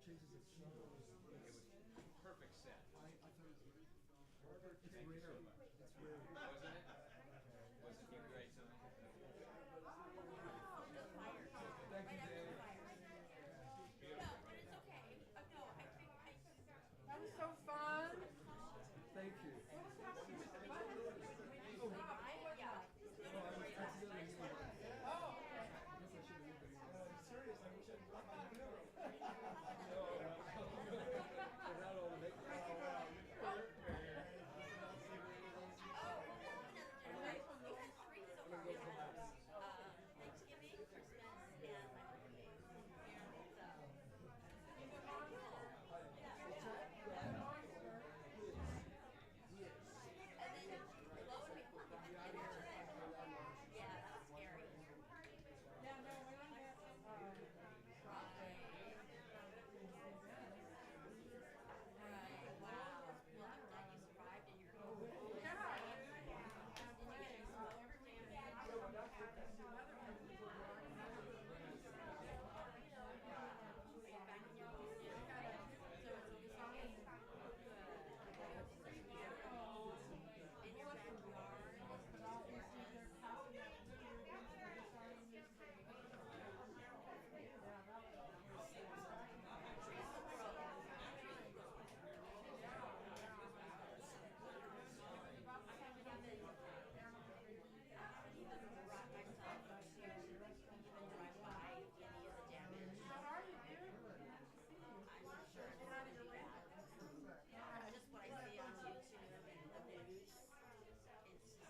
changes of key. Perfect set. I thought it was it's rare. It's rare. Wasn't it? Wasn't he great tonight? Thank you, Dave. No, but it's okay. No, I think That was so fun. Thank you. Thanksgiving, Christmas, and my birthday. And then, lo and behold, yeah, that's scary. Yeah, no, when I met Right, wow. Well, I'm glad you survived in your home. yeah. Did you get any smoke damage? Are you back in your home now? So it's okay. Good. In your backyard. Brought myself to even drive by any of the damage. How are you, dude? I'm not sure it's gonna be bad. Just what I see on YouTube and the news.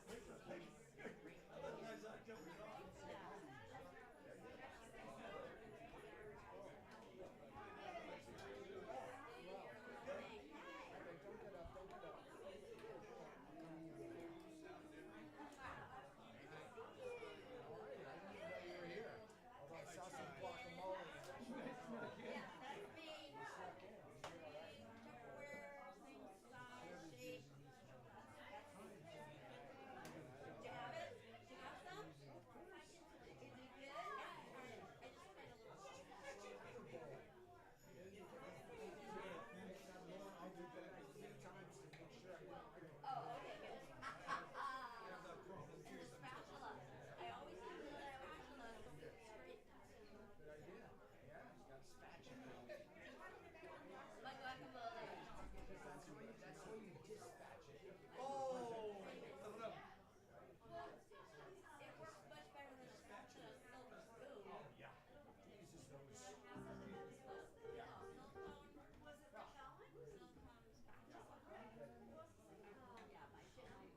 It's I saw some guacamole. yeah, that's me. Tupperware, same size, shape. Do you have it? Do you have some? Is it good? I just tried a little. I'll do that 3 times to make sure I Oh, okay, good. And the spatula. I always have the spatula. Straight. My guacamole. That's how you dispatch it. Well, it works much better than a spatula, silver spoon. Yeah. Uses those. Silicone. Was it the challenge? Silicone spatula. Yeah, my family has a reputation.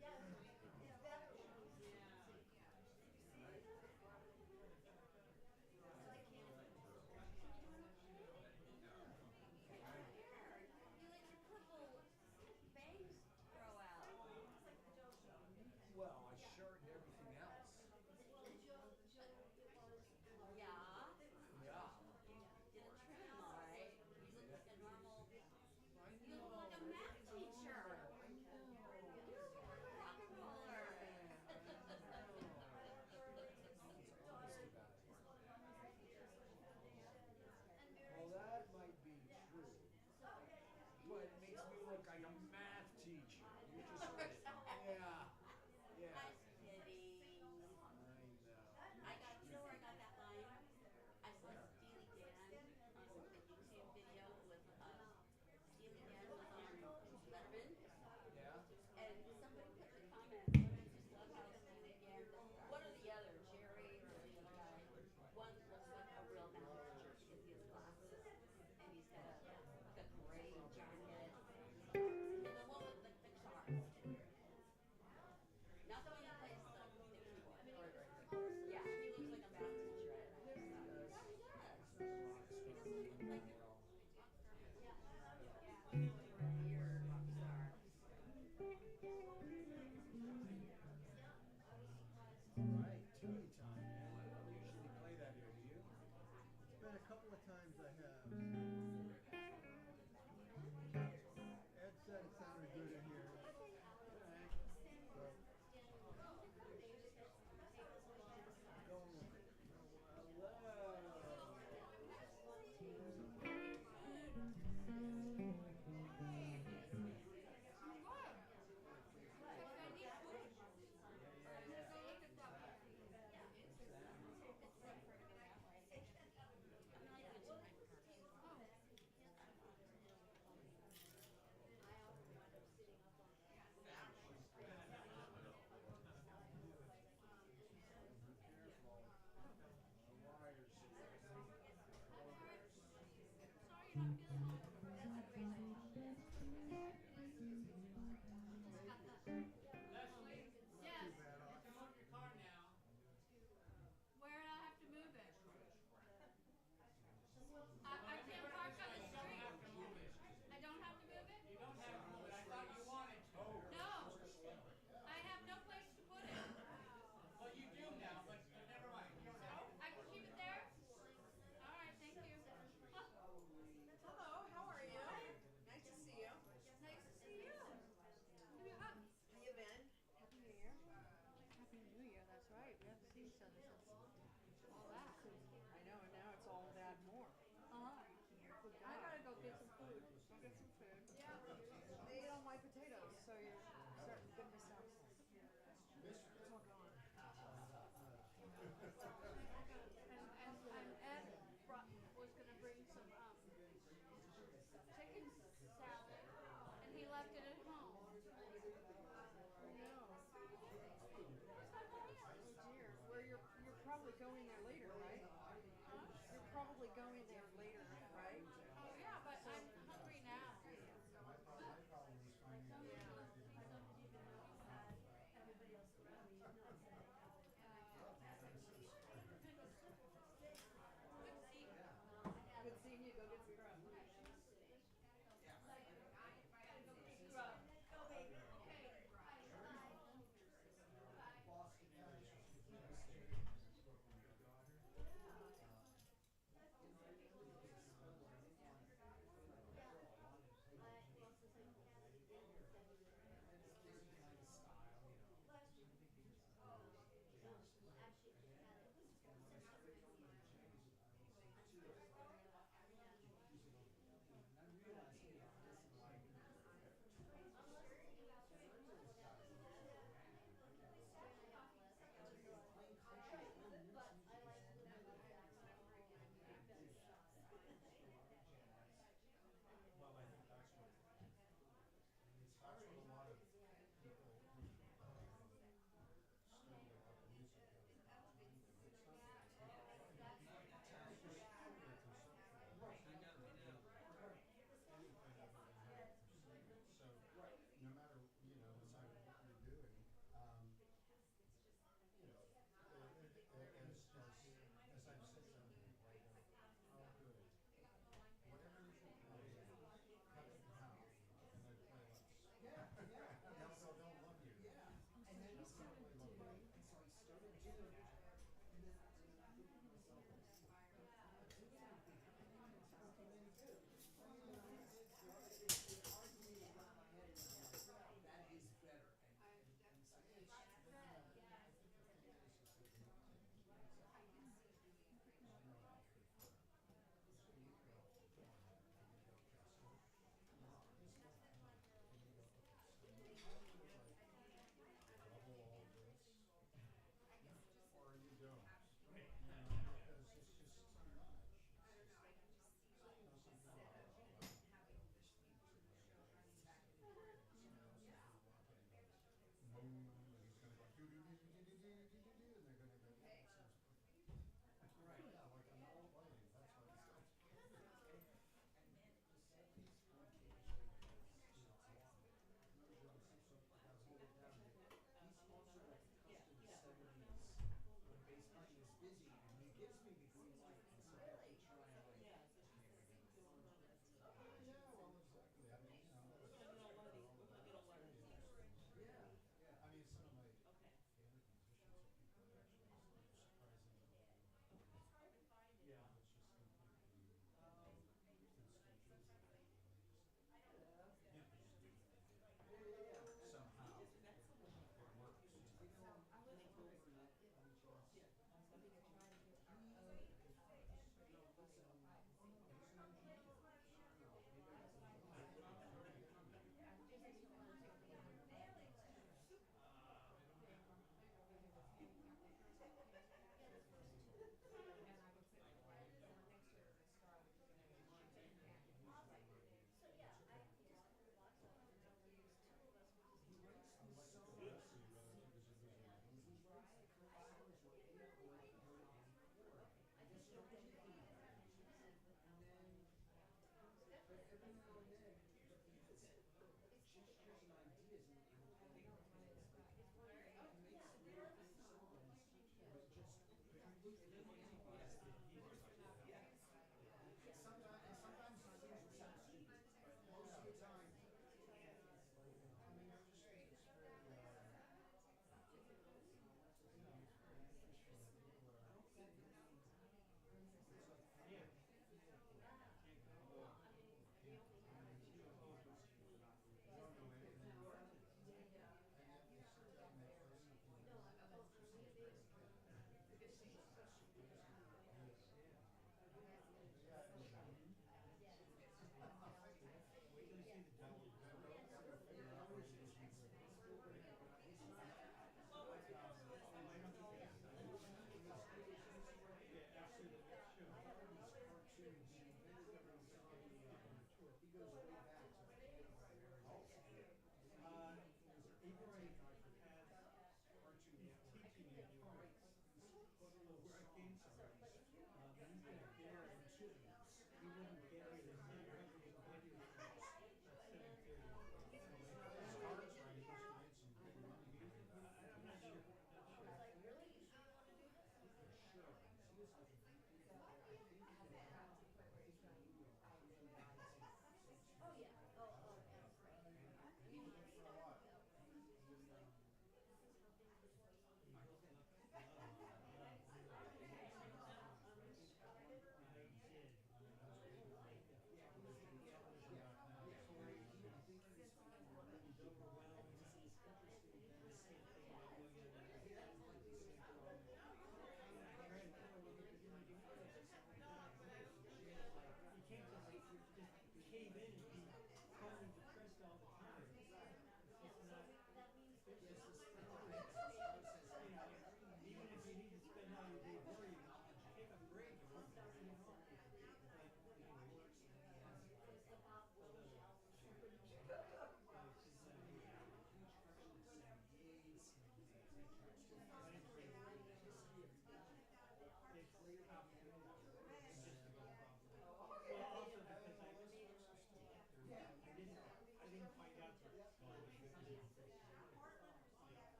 Oh yeah. Precedes you. And then I usually give her you let your purple bangs grow out. Well, I shortened everything else. Yeah. Yeah. Did a trim, alright. You look like a normal. You look like a math teacher. Rock and roller. Well, that might be true. But it makes me look like a math teacher. You just right. Yeah. Yeah. I'm kidding. I know. I got, you know where I got that line? I saw Steely Dan on a YouTube video with Steely Dan was on Letterman. Yeah. And somebody put the comment, I just love how Steely Dan, what are the other, Jerry or the other guy? One looks like a real math teacher because he has glasses and he's got a gray jacket. And the one with the guitar. Not the one that plays the keyboard. Yeah, he looks like a math teacher. Yeah, he does. He doesn't look like a ear rock star. Right. Teeny time. I don't usually play that here, do you? It's been a couple of times I have. So this is all that. I know, and now it's all that more. I gotta go get some food. Go get some food. Yeah. They ate all my potatoes, so you're starting to miss out. It's all gone. And Ed was gonna bring some chicken salad, and he left it at home. No. Oh dear. Where you're probably going there later, right? You're probably going there later, right? Oh yeah, but I'm hungry now. Good seeing you. Go get some grub.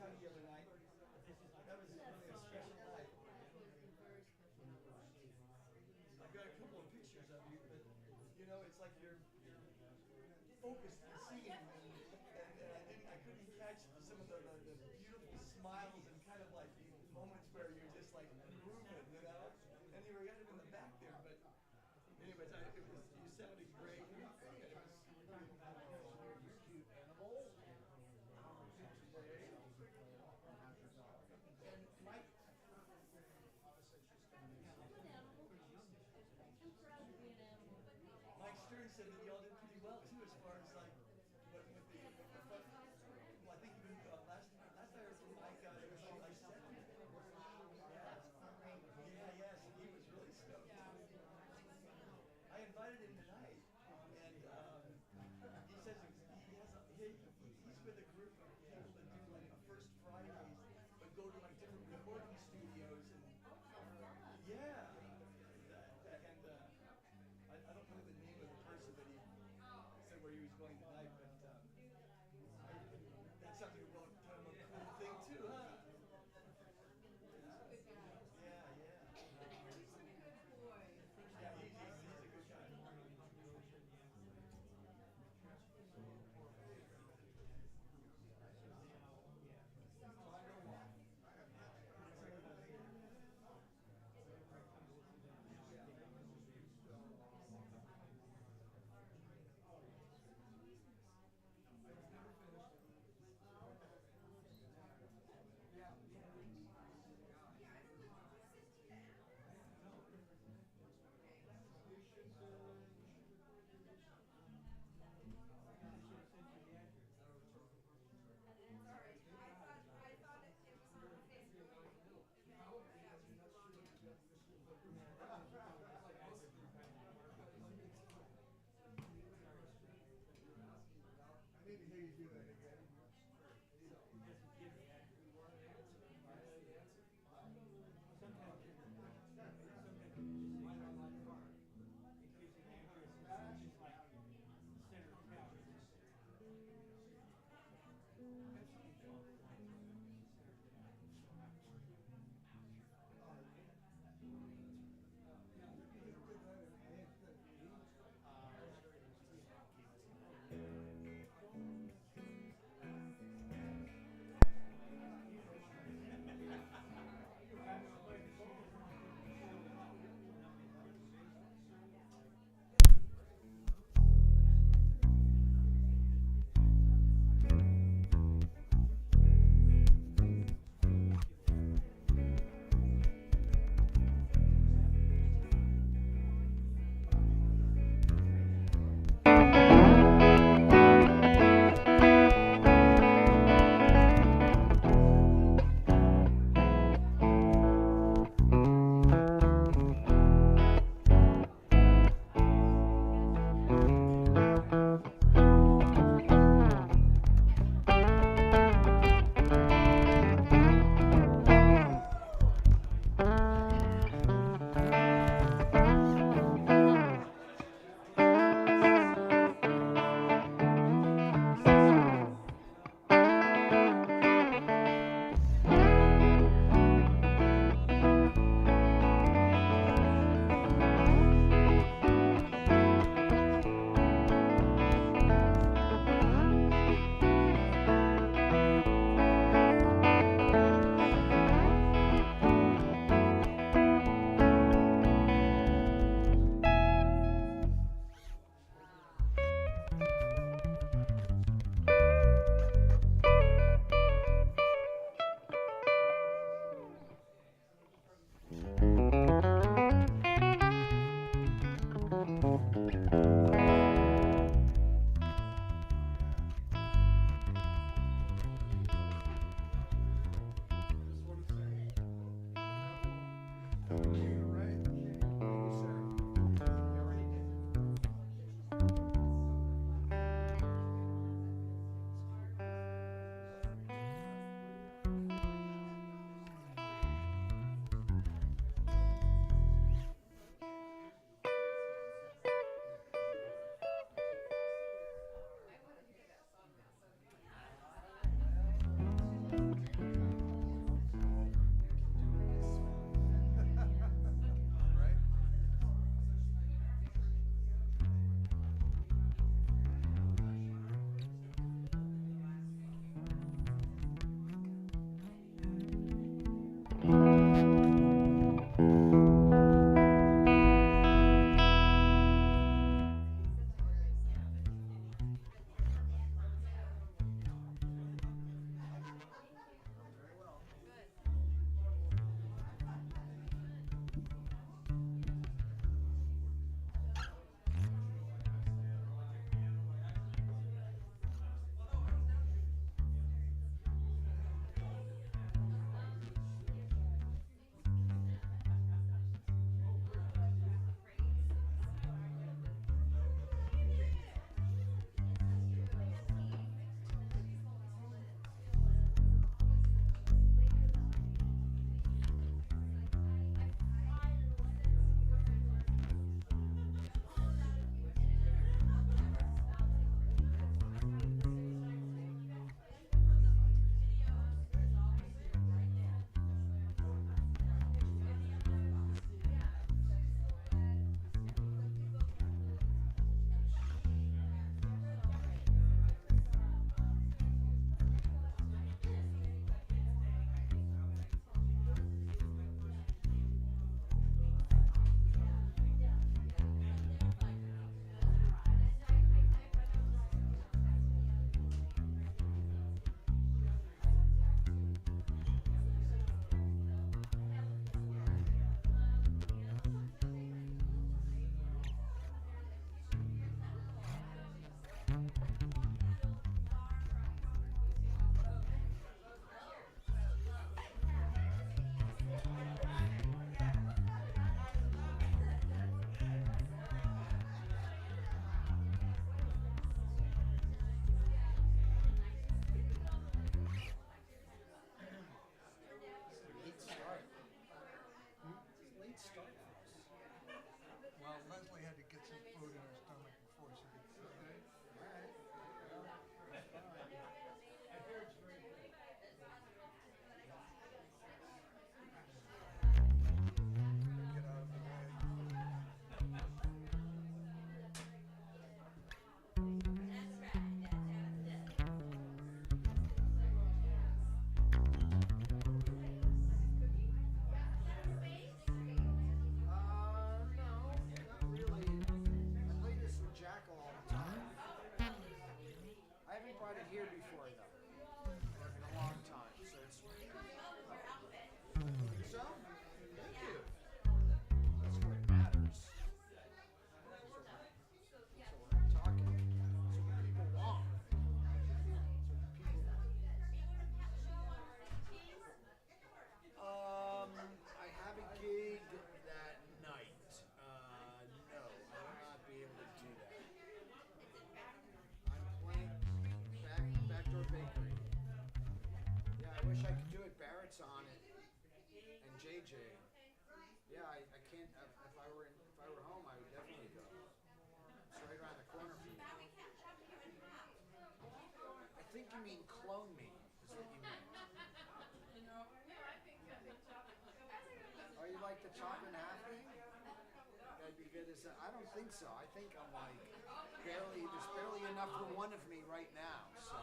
time the other night. That was really a special night. I've got a couple of pictures of you, but you know, it's like you're focused and seeing, and I couldn't catch some of the beautiful smiles and kind of like moments where you're just like moving, you know. And you were kind of in the back there, but anyways, you sounded great, and it was Cute animal. and Mike. Mike Stern said that y'all did pretty well too, as far as like what with the front. Well, I think even last I heard from Mike, it was like second. Yeah, yes, he was really stoked. I invited him tonight, and he says he's with a group of people that do like a First Fridays, but go to like different recording studios and yeah. I don't know the name of the person that he said where he was going tonight, but that sounds like a real kind of a cool thing too, huh? Yeah, yeah. Yeah, he's a good guy. I need to hear you do that again. wish I could do it. Barrett's on it, and JJ. Yeah, I can't. If I were home, I would definitely go. It's right around the corner from me. I think you mean clone me. Is what you mean? Oh, you like the chop in half thing? That'd be good. I don't think so. I think I'm like barely. There's barely enough for one of me right now. So.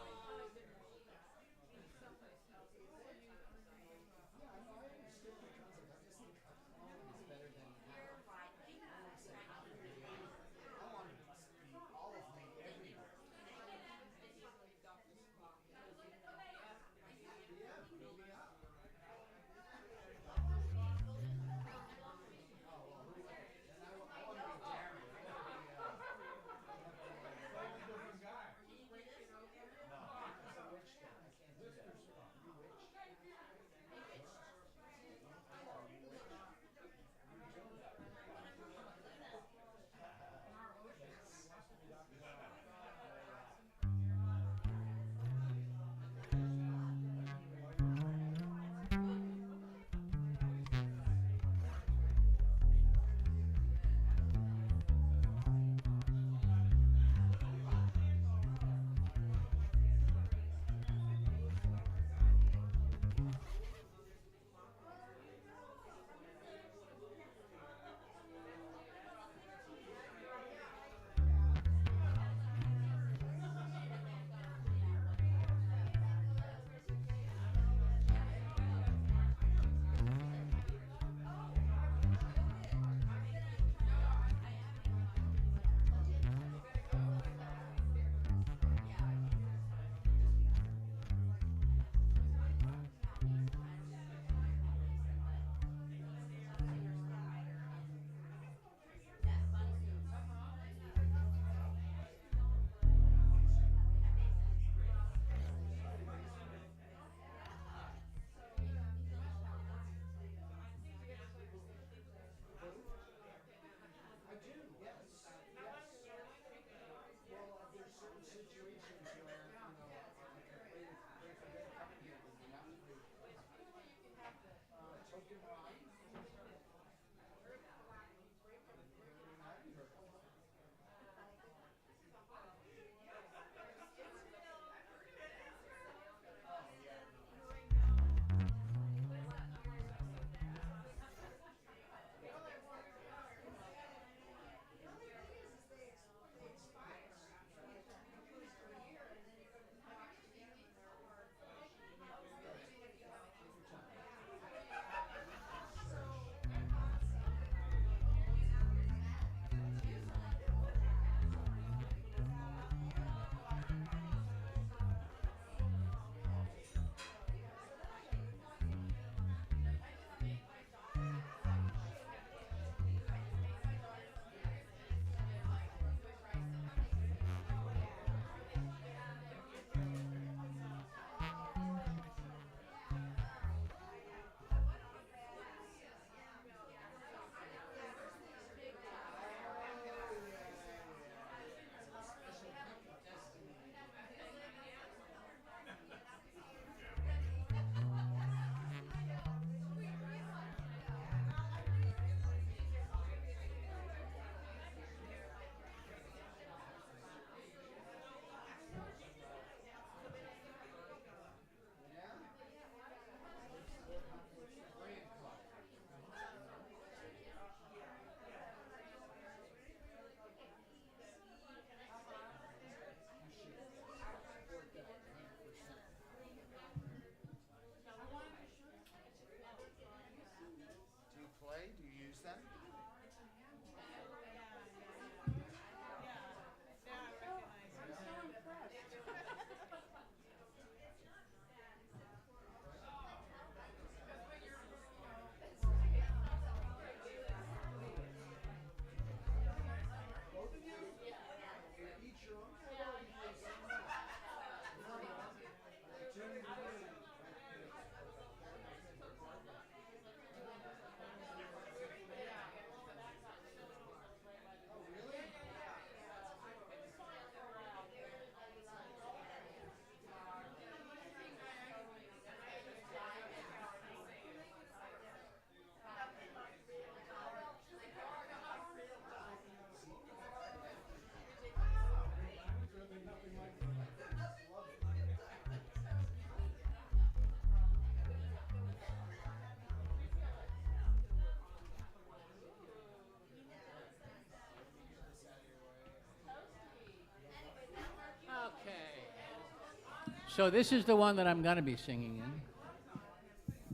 So this is the one that I'm going to be singing in.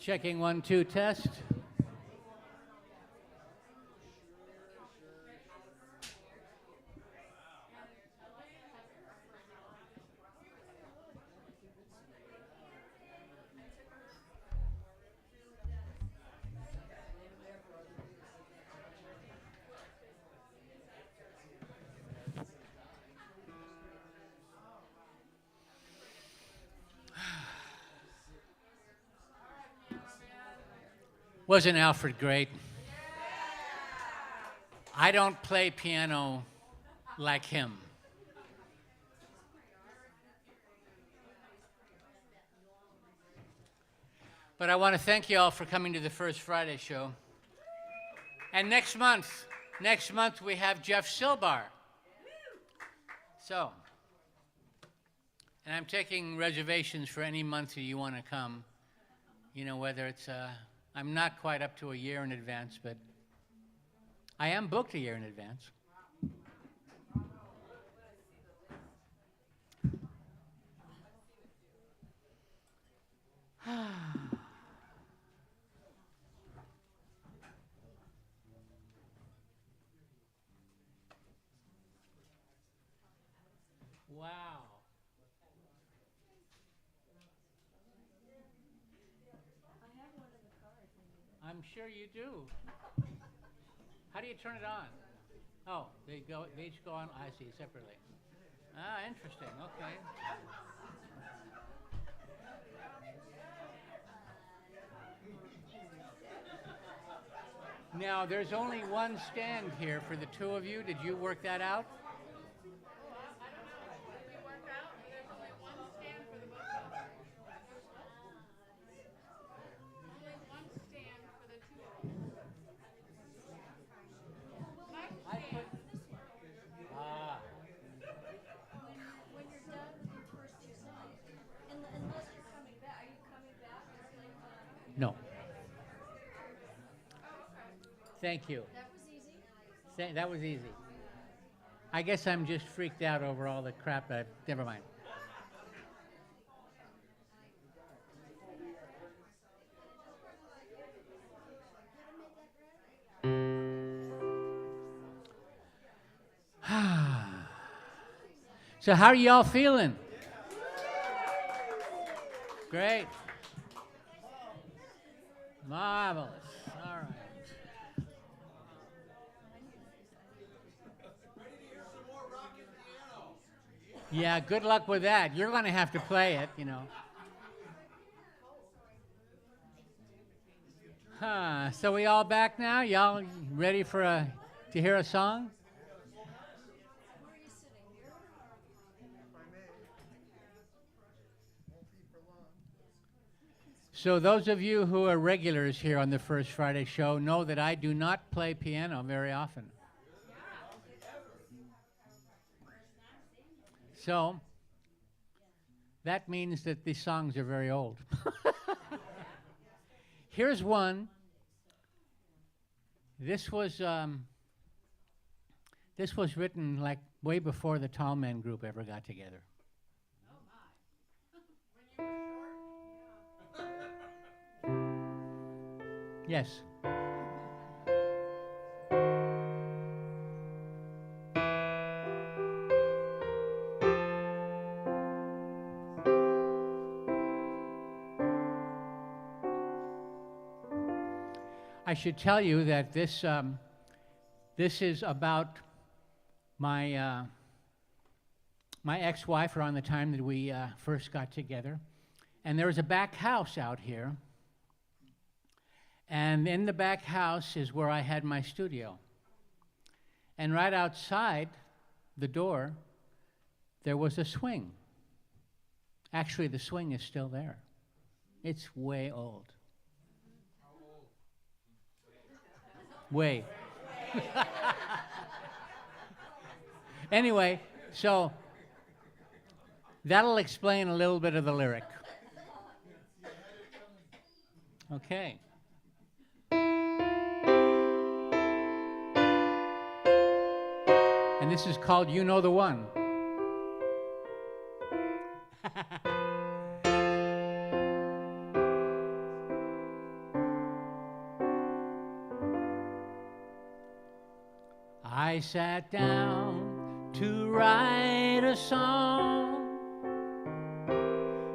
Checking 1, 2, test. Wasn't Alfred great? I don't play piano like him. But I want to thank you all for coming to the First Friday show. And next month we have Jeff Silbar. So, and I'm taking reservations for any month that you want to come. You know, whether it's, I'm not quite up to a year in advance, but I am booked a year in advance. Wow. I'm sure you do. How do you turn it on? Oh, they each go on, I see, separately. Ah, interesting, okay. Now, there's only one stand here for the two of you. Did you work that out? When you're done with your first two songs, unless you're coming back, are you coming back at the same time? No. Thank you. That was easy. That was easy. I guess I'm just freaked out over all the crap that never mind. So how are y'all feeling? Great. Marvelous. All right. Yeah, good luck with that. You're going to have to play it, you know. So we all back now? Y'all ready for to hear a song? Where are you sitting? Here? So those of you who are regulars here on the First Friday show know that I do not play piano very often. So that means that these songs are very old. Here's one. This was written like way before the Tall Men group ever got together. Yes. I should tell you that this is about my my ex-wife around the time that we first got together, and there was a back house out here, and in the back house is where I had my studio, and right outside the door there was a swing. Actually, the swing is still there. It's way old. Way. Anyway, so that'll explain a little bit of the lyric. Okay. And this is called You Know the One. I sat down to write a song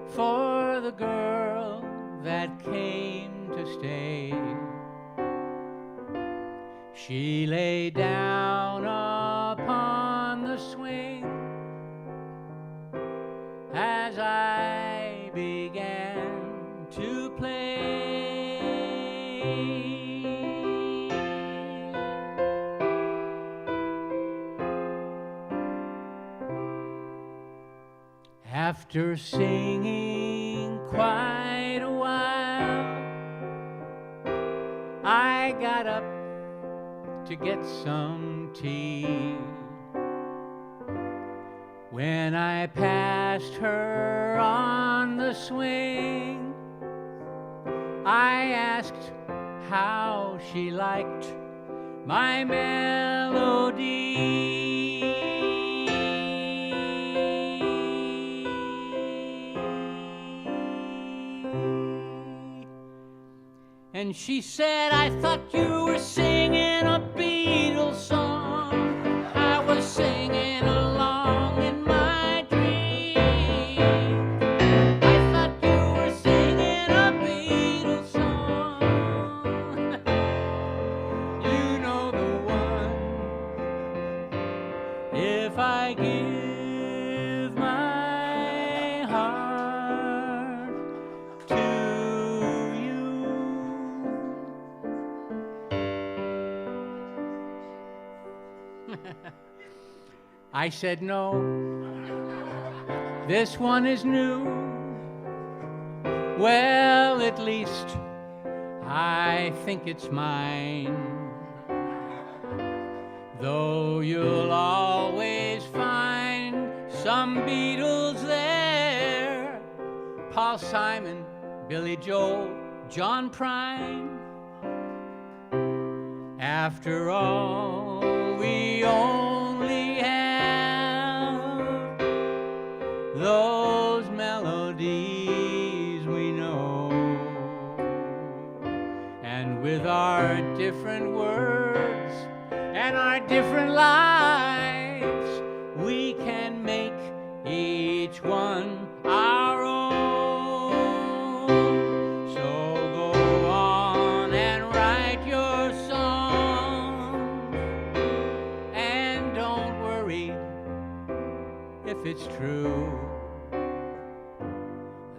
for the girl that came to stay. She lay down upon the swing as I began to play. After singing quite a while, I got up to get some tea. When I passed her on the swing, I asked how she liked my melody. And she said, I thought you were singing a Beatles song. I was singing along in my dream. I thought you were singing a Beatles song. You know the one. If I give my heart to you. I said no, this one is new. Well, at least I think it's mine. Though you'll always find some Beatles there, Paul Simon, Billy Joel, John Prine. After all, we only have those melodies we know, and with our different words and our different lives, we can make each one our own. So go on and write your song, and don't worry if it's true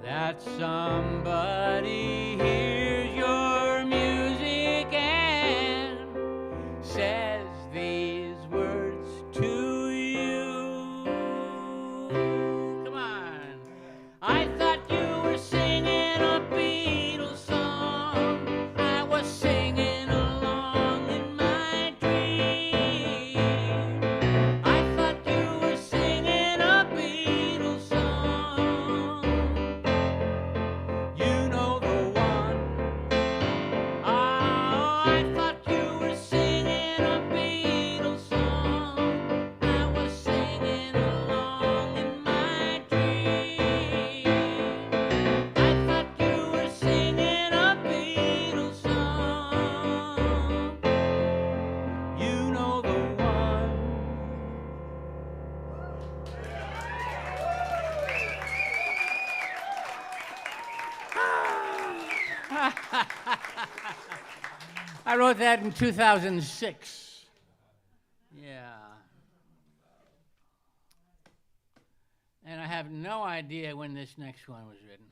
that somebody hears your music and says these words to you. Come on. I thought you were singing a Beatles song. I was singing along in my dream. I thought you were singing a Beatles song. You know the one. Oh, I thought you were singing a Beatles song. I was singing along in my dream. I thought you were singing a Beatles song. You know the one. I wrote that in 2006. Yeah. And I have no idea when this next one was written.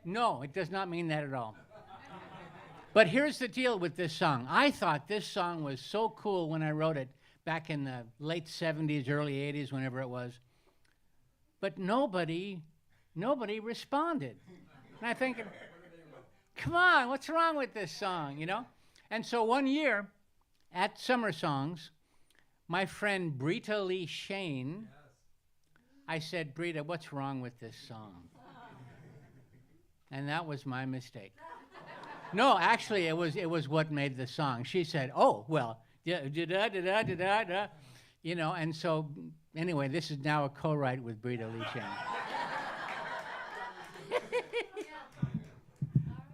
No, it does not mean that at all. But here's the deal with this song. I thought this song was so cool when I wrote it back in the late 70s, early 80s, whenever it was. But nobody responded. And I thinking, come on, what's wrong with this song, you know? And so one year at Summer Songs, my friend Brita Lee Shane, I said, Brita, what's wrong with this song? And that was my mistake. No, actually, it was what made the song. She said, "Oh, well, da da da da da da da," you know. And so, anyway, this is now a co-write with Brita Lee Chang.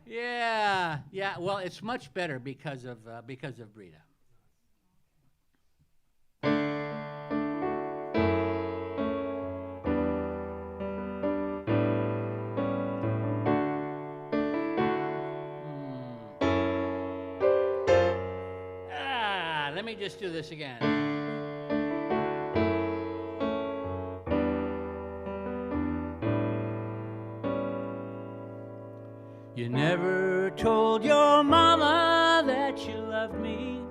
Yeah, yeah. Well, it's much better because of Brita. Let me just do this again. You never told your mama that you loved me,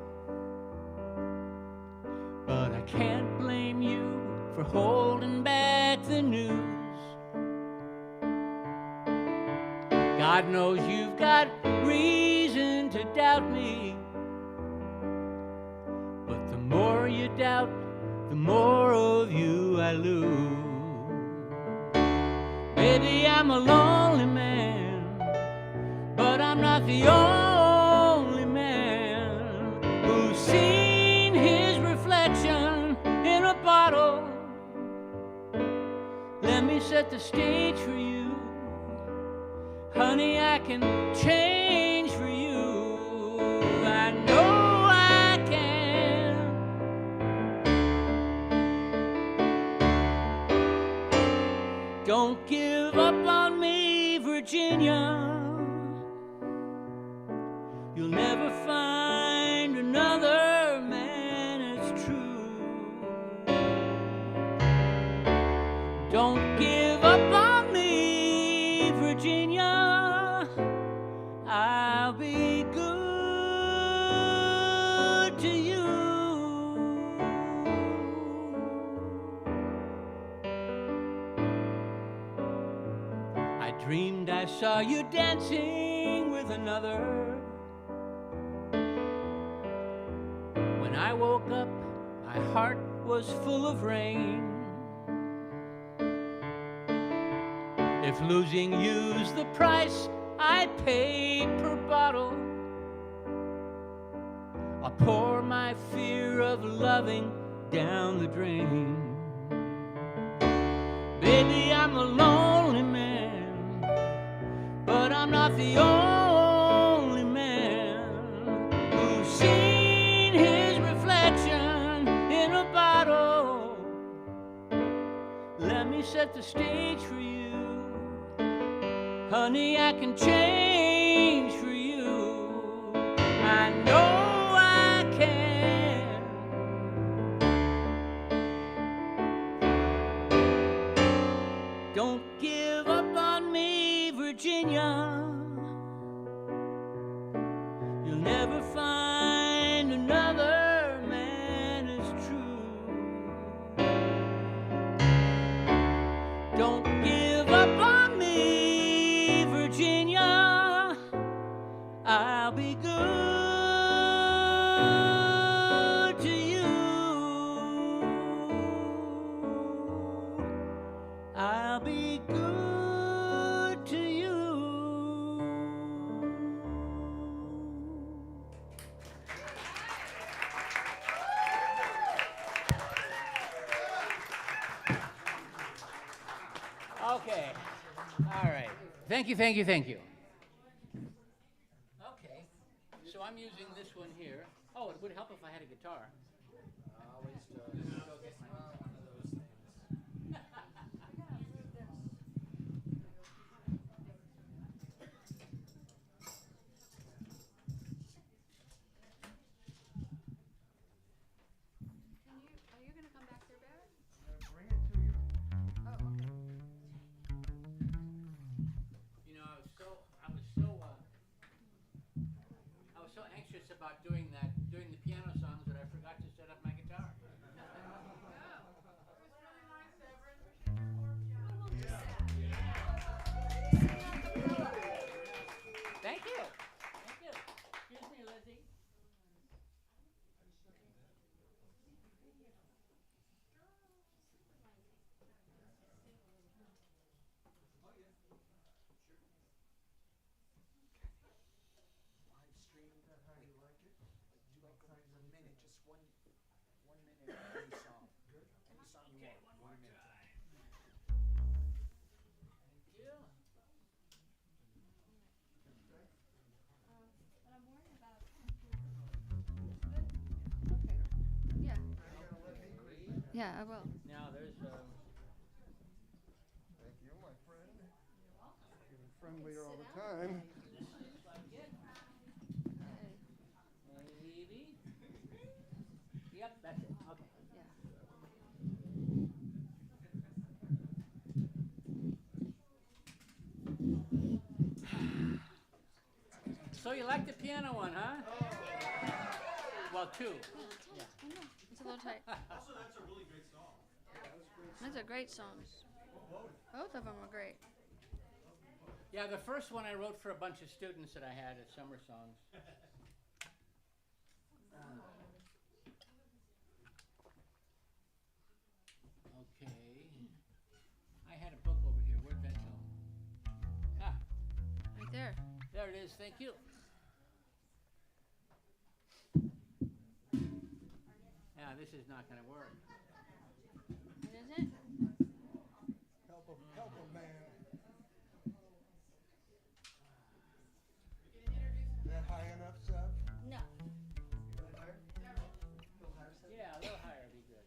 but I can't blame you for holding back the news. God knows you've got reason to doubt me, but the more you doubt, the more of you I lose. Baby, I'm a lonely man, but I'm not the only man who's seen his reflection in a bottle. Let me set the stage for you. Honey, I can change for you. I know I can. Don't give up on me, Virginia. You'll never find another man as true. Don't give up on me, Virginia. I'll be good to you. I dreamed I saw you dancing with another. When I woke up, my heart was full of rain. If losing you's the price I paid per bottle, I'll pour my fear of loving down the drain. Baby, I'm a lonely man, but I'm not the only man who's seen his reflection in a bottle. Let me set the stage for you. Honey, I can change for you. I know I can. Don't give up on me, Virginia. You'll never find another man as true. Don't give up on me, Virginia. I'll be good to you. I'll be good to you. Okay. All right. Thank you, thank you, thank you. Okay. So I'm using this one here. Oh, it would help if I had a guitar. Are you gonna come back there, Barrett? Bring it to you. Oh, okay. You know, I was so anxious about doing the piano songs that I forgot to set up my guitar. Thank you. Thank you. Excuse me, Lizzie. 1 minute any song. Any song you want. 1 minute. Yeah. Yeah, I will. Now there's Thank you, my friend. You're friendlier all the time. maybe. Yep, that's it. Okay. So you like the piano one, huh? Well, two. Yeah. I know. It's a little tight. Also, that's a really great song. Those are great songs. Both of them are great. Yeah, the first one I wrote for a bunch of students that I had at summer songs. Okay. I had a book over here. Where'd that go? Ah, Right there. there it is. Thank you. Yeah, this is not going to work. What is it? Help a man. Is that high enough, Seth? No. Yeah, a little higher would be good.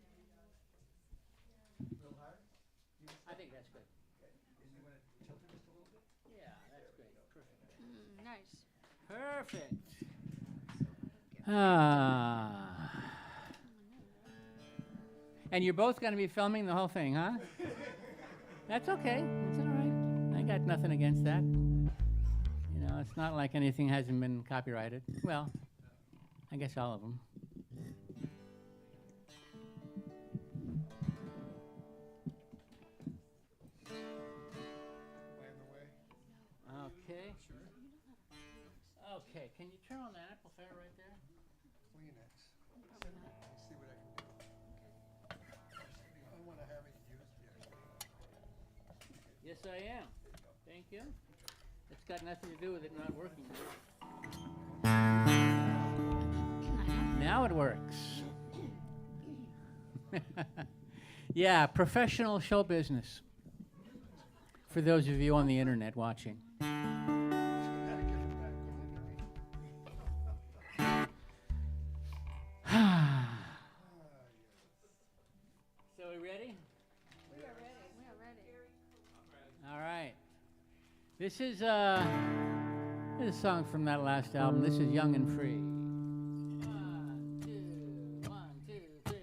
I think that's good. Yeah, that's great. Perfect. Nice. Perfect. Ah. And you're both going to be filming the whole thing, huh? That's okay. That's all right. I got nothing against that. You know, it's not like anything hasn't been copyrighted. Well, I guess all of them. Okay. Okay, can you turn on the amplifier right there? Kleenex. See what I can do. I don't want to have it used yet. Yes, I am. Thank you. It's got nothing to do with it not working. Now it works. Yeah, professional show business. For those of you on the internet watching. So we ready? We are ready. All right. This is a song from that last album. This is Young and Free. 1, 2, 3.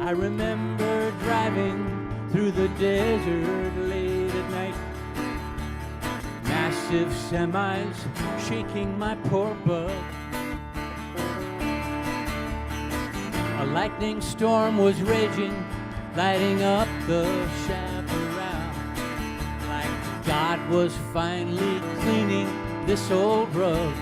I remember driving through the desert late at night. Massive semis shaking my poor bug. A lightning storm was raging, lighting up the chaparral. Like God was finally cleaning this old rug.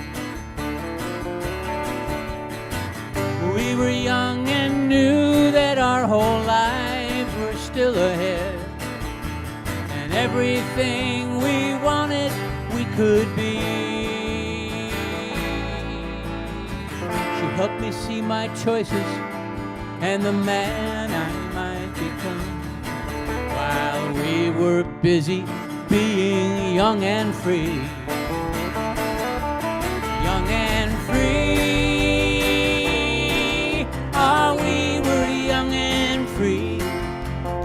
We were young and knew that our whole lives were still ahead, and everything we wanted we could be. She helped me see my choices and the man I might become, while we were busy being young and free. Young and free. Ah, we were young and free,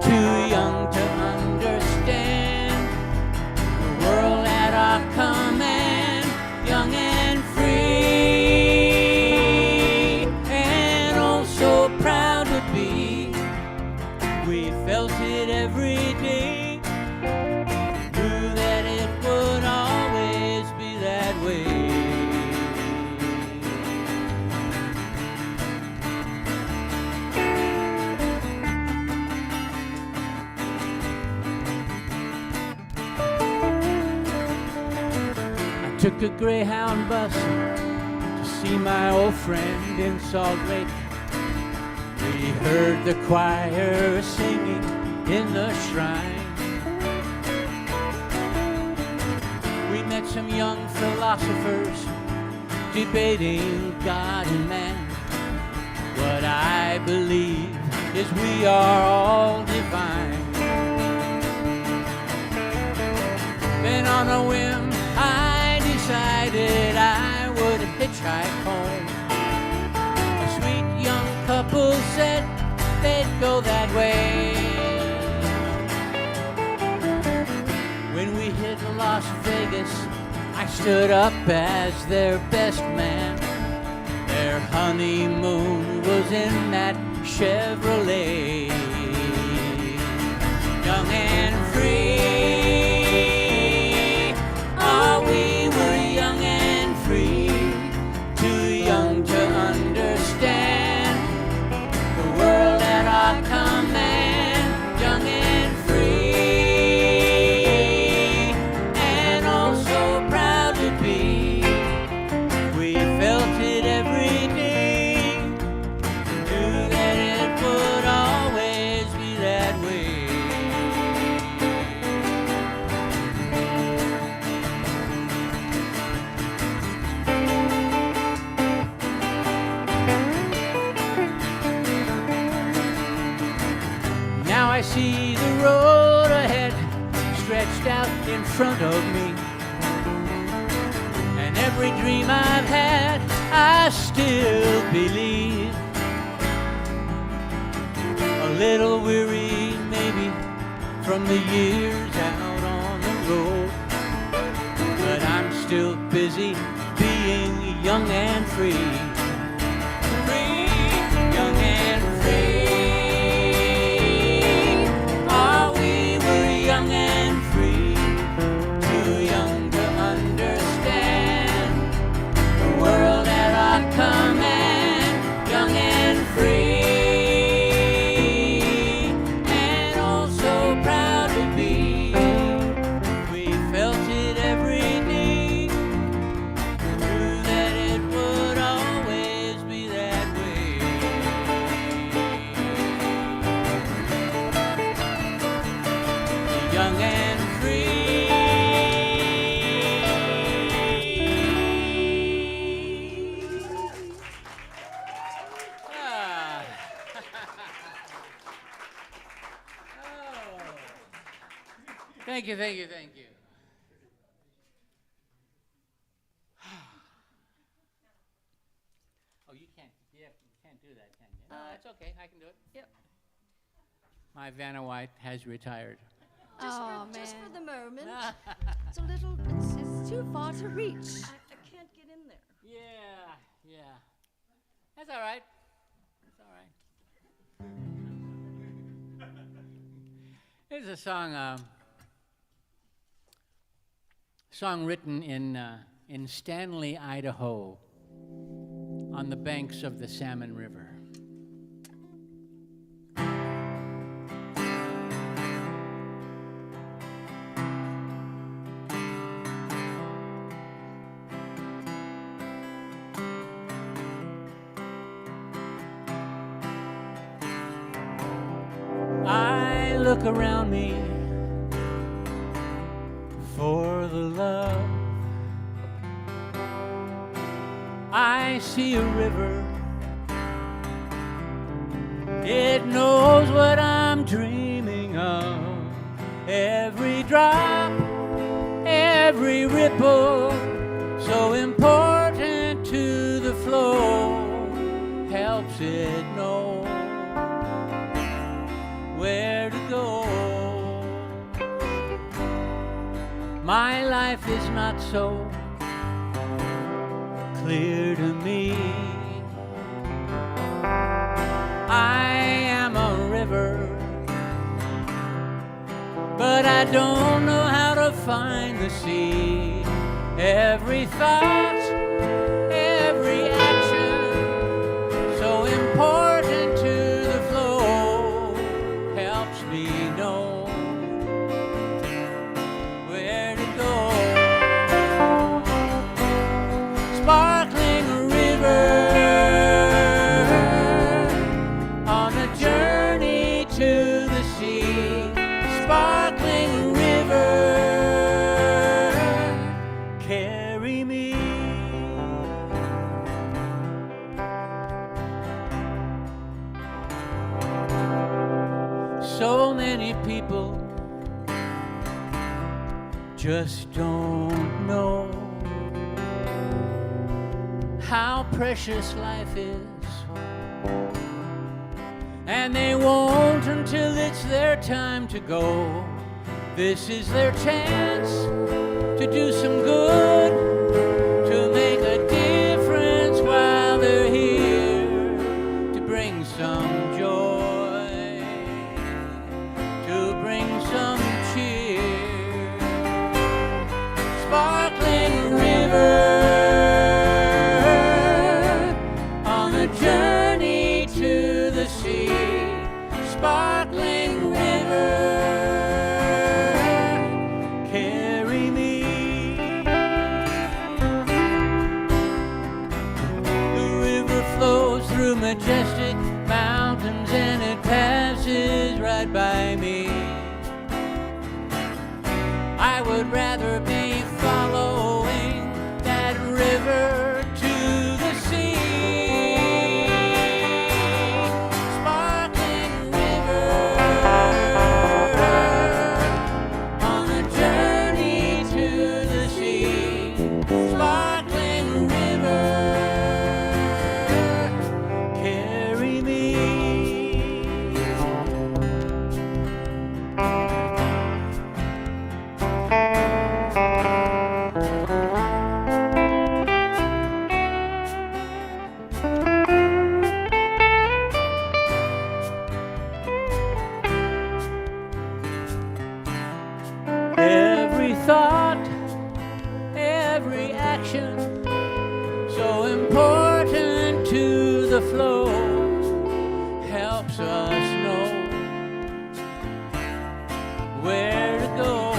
too young to understand the world at our command. Young and free, and oh so proud to be. We felt it every day, knew that it would always be that way. Took a Greyhound bus to see my old friend in Salt Lake. We heard the choir singing in the shrine. We met some young philosophers debating God and man. What I believe is we are all divine. Then on a whim I decided I would hitchhike home. A sweet young couple said they'd go that way. When we hit Las Vegas, I stood up as their best man. Their honeymoon was in that Chevrolet. Young and free, oh, we were young and free, too young to understand the world at our command. Young and free, and oh so proud to be. We felt it every day, knew that it would always be that way. Now I see the road ahead stretched out in front of me, and every dream I've had I still believe. A little weary maybe from the years out on the road, but I'm still busy being young and free. Free, young and free. Oh, we were young and free, too young to understand the world at our command. Young and free, and oh so proud to be. We felt it every day, knew that it would always be that way. Young and free. Ah. Oh. Thank you, thank you, thank you. Oh, you can't do that, can you? No, that's okay. I can do it. Yep. My Vanna White has retired. Just for the moment. It's a little, it's too far to reach. I can't get in there. Yeah. That's all right. That's all right. Here's a song written in Stanley, Idaho, on the banks of the Salmon River. I look around me for the love. I see a river. It knows what I'm dreaming of. Every drop, every ripple, so important to the flow, helps it know where to go. My life is not so clear to me. I am a river, but I don't know how to find the sea. Every thought, every action, so important to the flow, helps me know where to go. Sparkling river, many people just don't know how precious life is. And they won't until it's their time to go. This is their chance to do some good, to make a difference while they're here, to bring some joy, to bring some cheer. Sparkling river on a journey to the sea. Sparkling river, carry me. The river flows through majestic mountains and it passes right by me. I would rather be following that river to the sea. Sparkling river on a journey to the sea. Sparkling river, carry me. Every thought, every action, so important to the flow, helps us know where to go.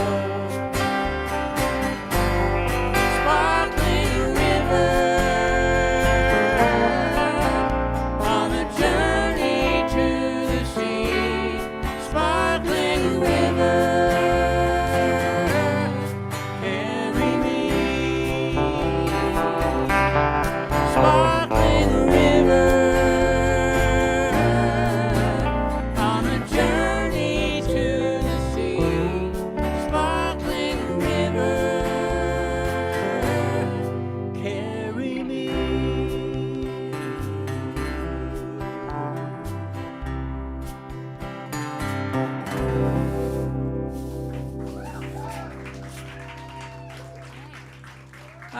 Sparkling river on a journey to the sea. Sparkling river, carry me. Sparkling river on a journey to the sea. Sparkling river, carry me.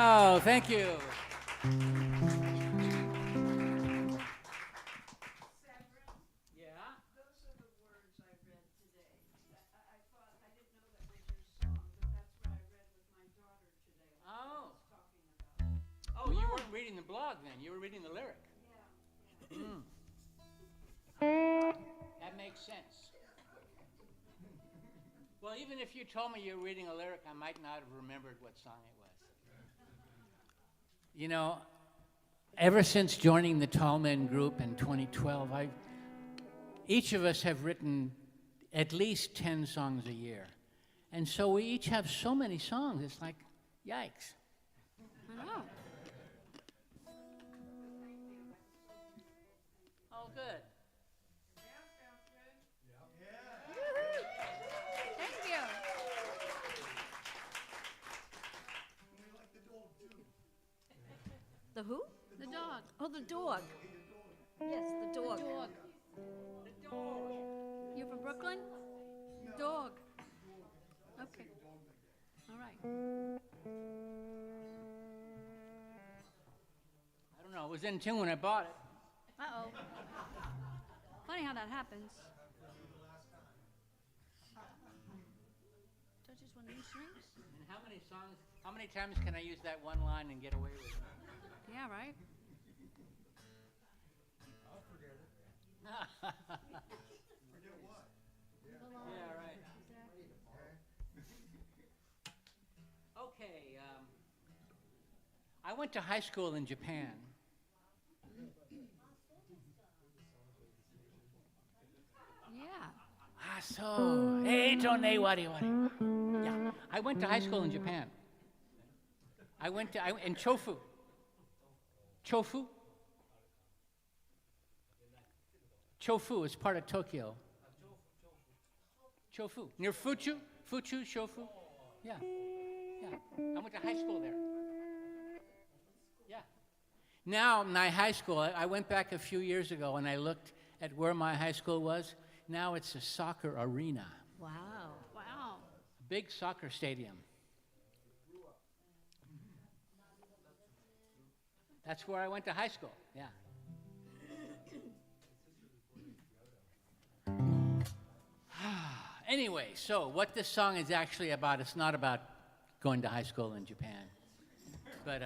Oh, thank you. Yeah. Those are the words I read today. I thought, I didn't know that was your song, but that's what I read with my daughter today. Oh. Talking about. Oh, you weren't reading the blog then. You were reading the lyric. Yeah. That makes sense. Well, even if you told me you were reading a lyric, I might not have remembered what song it was. You know, ever since joining the Tall Men group in 2012, each of us have written at least 10 songs a year. And so we each have so many songs, it's like, yikes. I know. Oh, good. Thank you. The who? The dog. Oh, the dog. Yes, the dog. Dog. You're from Brooklyn? Dog. Okay. All right. I don't know, it was in tune when I bought it. Uh-oh. Funny how that happens. Don't you just want to use strings? And how many times can I use that one line and get away with it? Yeah, right? Yeah, right. Okay, I went to high school in Japan. Yeah. Ah, so, yeah, I went to high school in Japan. In Chofu. Chofu? Chofu is part of Tokyo. Chofu. Near Fuchu? Fuchu, Shofu? Yeah. Yeah. I went to high school there. Yeah. Now, my high school, I went back a few years ago and I looked at where my high school was. Now it's a soccer arena. Wow. Wow. Big soccer stadium. That's where I went to high school, yeah. Anyway, so what this song is actually about, it's not about going to high school in Japan. But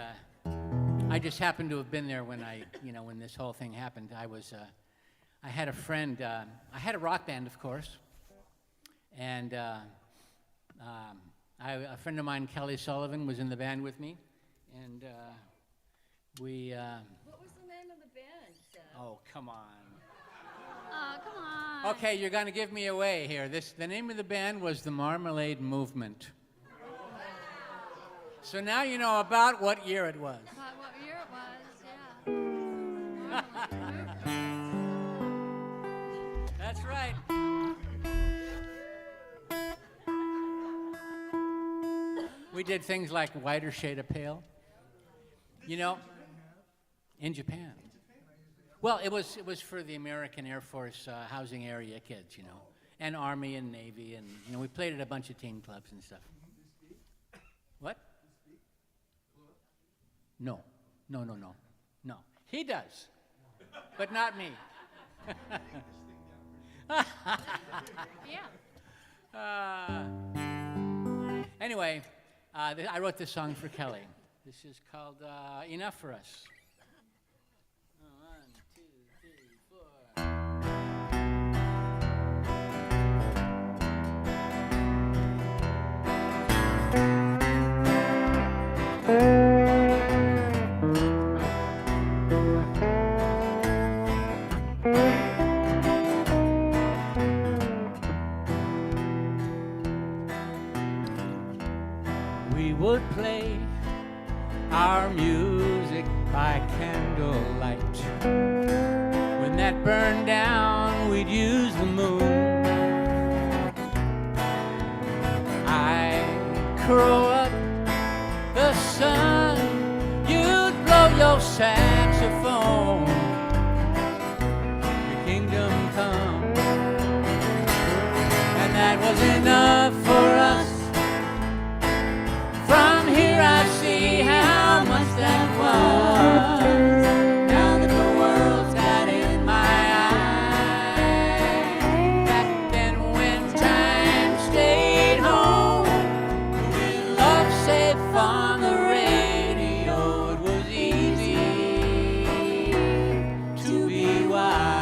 I just happened to have been there when when this whole thing happened. I had a friend, I had a rock band, of course. And a friend of mine, Kelly Sullivan, was in the band with me. And we... What was the name of the band? Oh, come on. Oh, come on. Okay, you're going to give me away here. The name of the band was the Marmalade Movement. So now you know about what year it was. About what year it was, yeah. That's right. We did things like Whiter Shade of Pale. In Japan. Well, it was for the American Air Force housing area kids, and Army and Navy, and we played at a bunch of teen clubs and stuff. What? No. He does, but not me. Yeah. Anyway, I wrote this song for Kelly. This is called Enough for Us. 1, 2, 3, 4. We would play our music by candlelight. When that burned down, we'd use the moon. I'd curl up the sun, you'd blow your saxophone. Your kingdom come, and that was enough for us. From here I see how much that was. Now that the world's got in my eyes. Back then when time stayed home, with love safe on the radio, it was easy to be wise.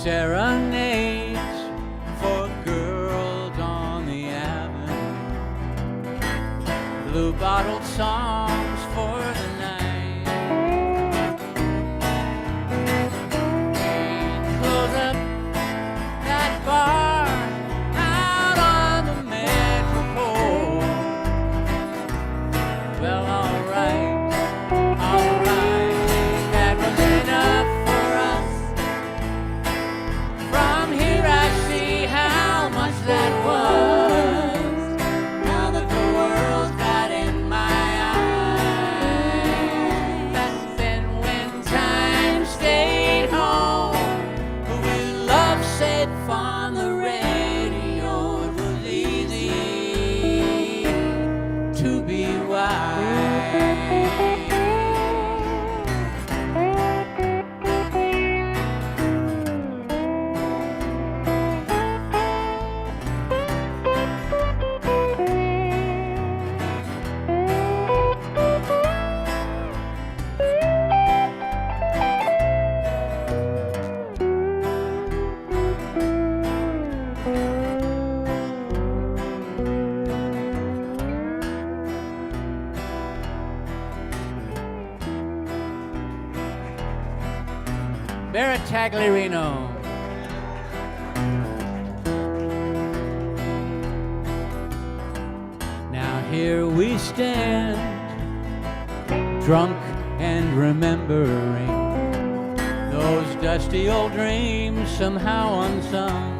Serenades for girls on the avenue, blue bottled songs for the night. We'd close up that bar out on the metropole. Well, alright, that was enough for us. From here I see how much that was. Now that the world's got in my eyes. Back then when time stayed home, with love safe on the radio, it was easy to be wise. Tagliarino. Now here we stand, drunk and remembering those dusty old dreams somehow unsung.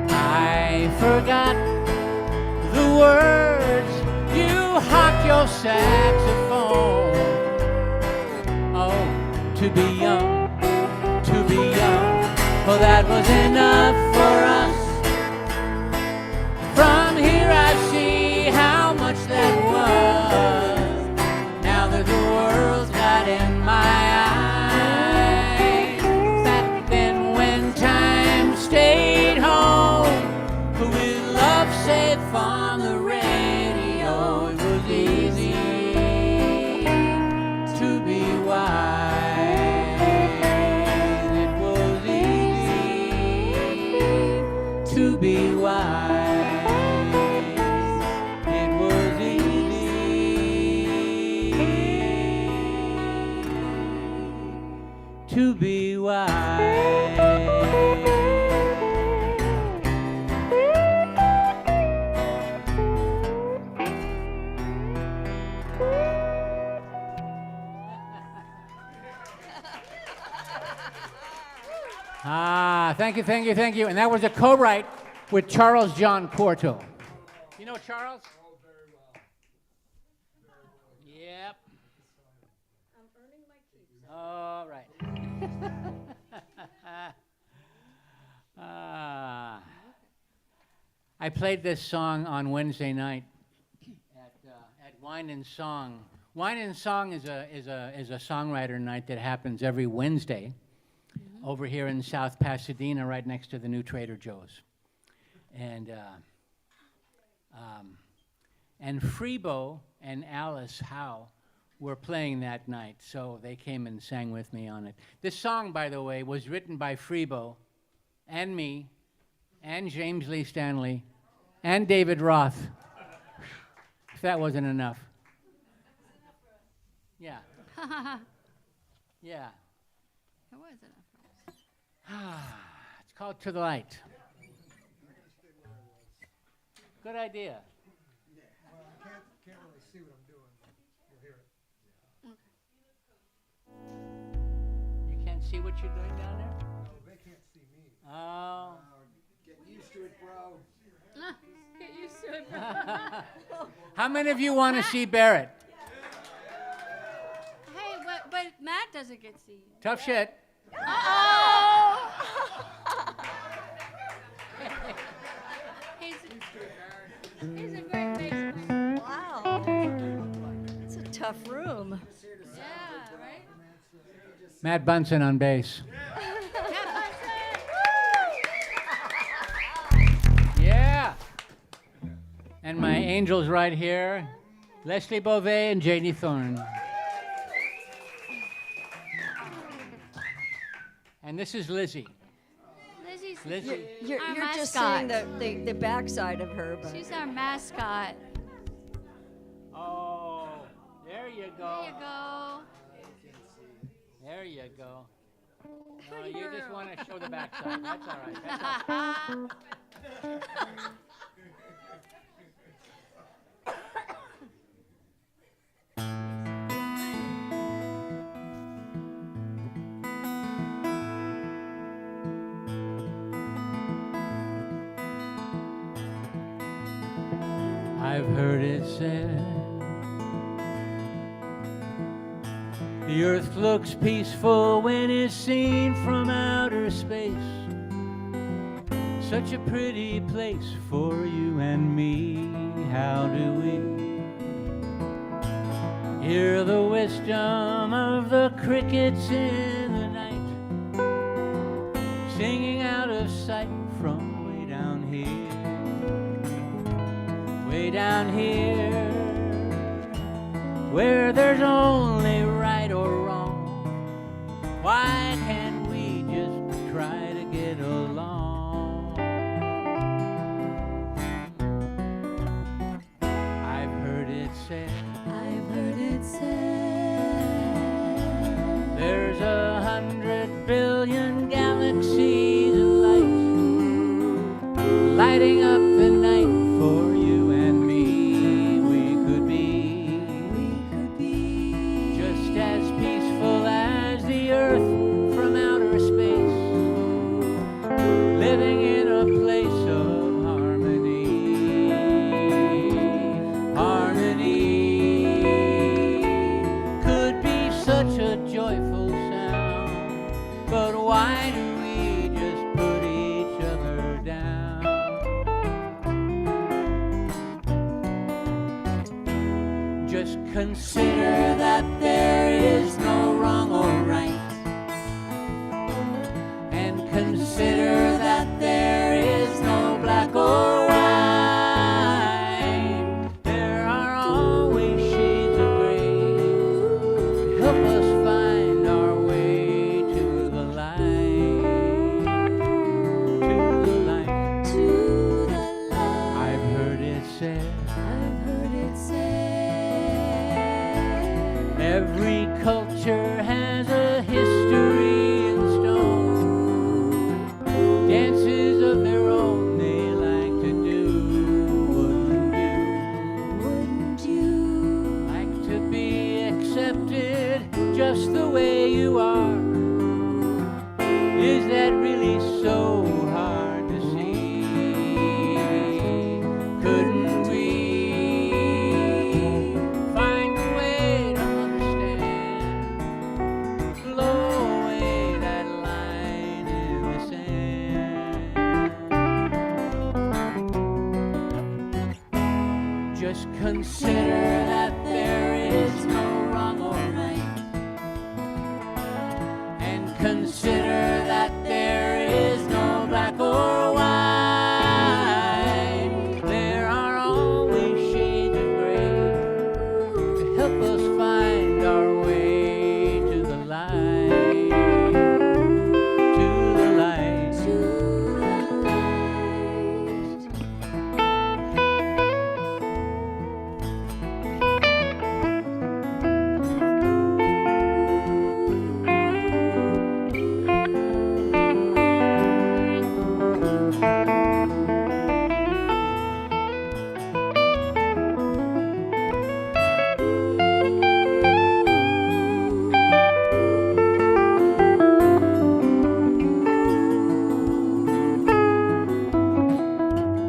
I forgot the words you hocked your saxophone. Oh, to be young, to be young, oh, that was enough for us. From here I see how much that was. Now that the world's got in my eyes. Back then when time stayed home, with love safe on the radio, it was easy to be wise. It was easy to be wise. It was easy to be wise. Thank you, thank you, thank you. And that was a co-write with Charles John Corto. You know Charles? Oh, very well. Yep. I'm earning my keep. All right. I played this song on Wednesday night at Wine and Song. Wine and Song is a songwriter night that happens every Wednesday over here in South Pasadena, right next to the new Trader Joe's. And Freebo and Alice Howe were playing that night, so they came and sang with me on it. This song, by the way, was written by Freebo and me and James Lee Stanley and David Roth. If that wasn't enough. Yeah. Yeah. It was enough. It's called To the Light. Good idea. Well, I can't really see what I'm doing, but you'll hear it. You can't see what you're doing down there? No, they can't see me. Oh. Get used to it, bro. Get used to it. How many of you want to see Barrett? Hey, but Matt doesn't get seen. Tough shit. Uh-oh! He's a great bassman. Wow. It's a tough room. Yeah, right? Matt Bunsen on bass. Yeah. And my angels right here, Leslie Beauvais and Janie Thorne. And this is Lizzie. Lizzie. You're Our just mascot. seeing the backside of her. But She's our mascot. Oh, there you go. There you go. There you go. You just want to show the backside. That's all right. That's all right. I've heard it said the earth looks peaceful when it's seen from outer space. Such a pretty place for you and me. How do we hear the wisdom of the crickets in the night, singing out of sight from way down here? Way down here, where there's only right or wrong. Why can't we just try to get along? I've heard it said there's 100 billion galaxies of light lighting up the night for you and me. We could be Just consider that there is no wrong or right, and consider that there is no black or white. There are always shades of gray to help us find our way to the light, to the light, to the light. I've heard it said, every culture has a history in stone, dances of their own they like to do. Wouldn't you like to be accepted just the way you are? Is that really so hard to see? Couldn't we find a way to understand? Blow away that line in the sand. Just consider that there is no wrong or right, and consider that there is no black or white. There are always shades of gray to help us find our way to the light, to the light, to the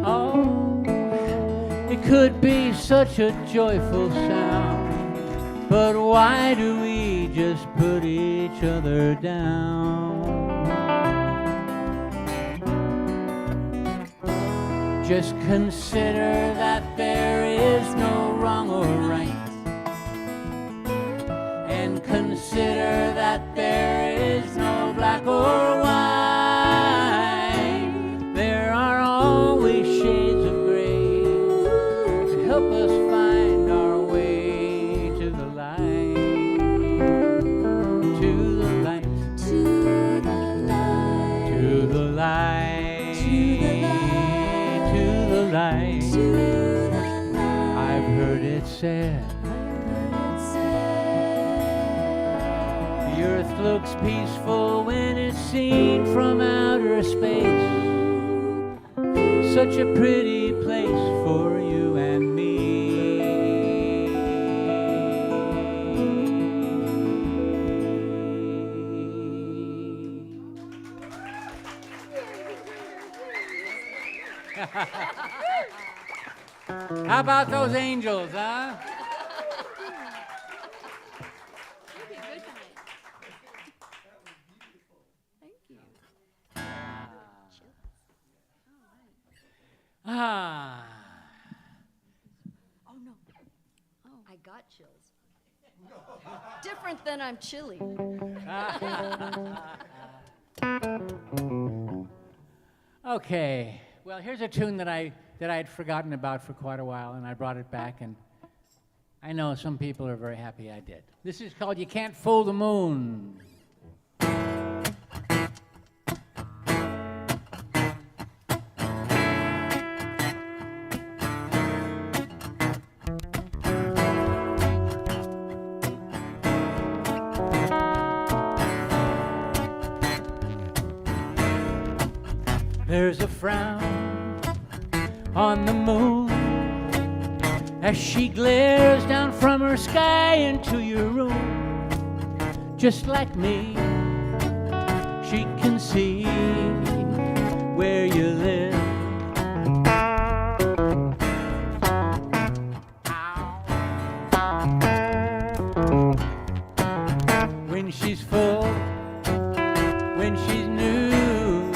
Oh, it could be such a joyful sound, but why do we just put each other down? Just consider that there is no wrong or right, and consider that there is no black or white. There are always shades of gray to help us find our way to the light, to the light, To the light. to the light, To the light. to the light. To the light. I've heard it said, the earth looks peaceful when it's seen from outer space. Such a pretty place for you and me. How about those angels, huh? Ah. Oh no. Oh, I got chills. Different than I'm chilly. Okay. Well, here's a tune that I'd forgotten about for quite a while, and I brought it back, and I know some people are very happy I did. This is called "You Can't Fool the Moon." There's a frown on the moon as she glares down from her sky into your room. Just like me, she can see where you live. When she's full, when she's new,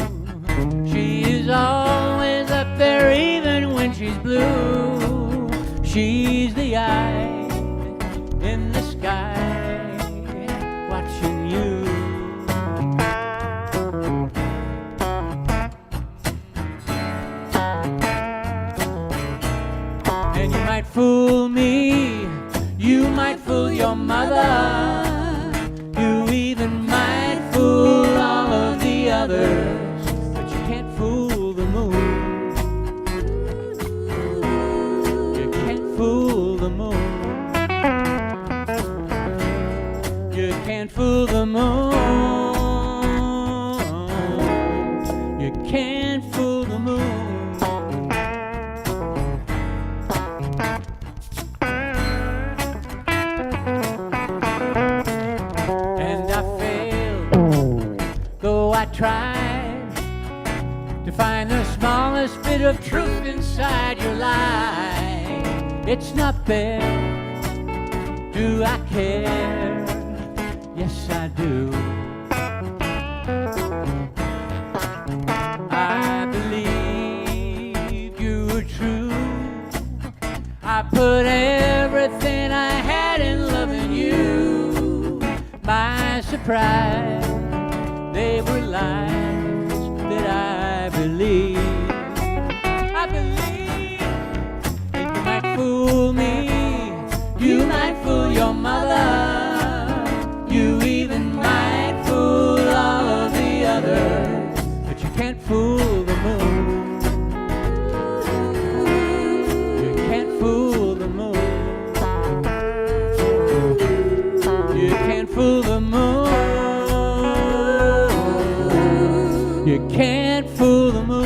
she is always up there even when she's blue. She's the eye might fool me, you might fool your mother, you even might fool all of the others, but you can't fool the moon. You can't fool the moon. You can't fool the moon. You can't fool the moon. And I failed, though I tried to find the smallest bit of truth inside your lie. It's not there. Do I care? Yes, I do. I believe you were true. I put everything I had in loving you. My surprise, they were lies that I believe. I believe that you might fool me, you might fool your mother, you even might fool all of the others, but you can't fool the moon. You can't fool the moon. You can't fool the moon. You can't fool the moon.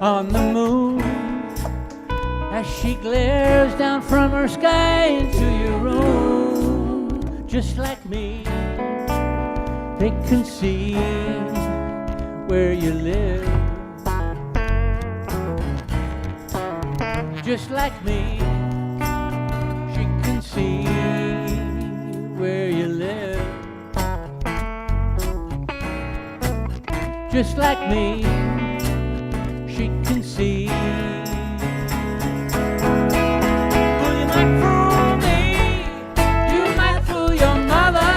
On the moon, as she glares down from her sky into your room, just like me, they can see where you live. Just like me, she can see where you live. Just like me, she can see. Well, you might fool me, you might fool your mother,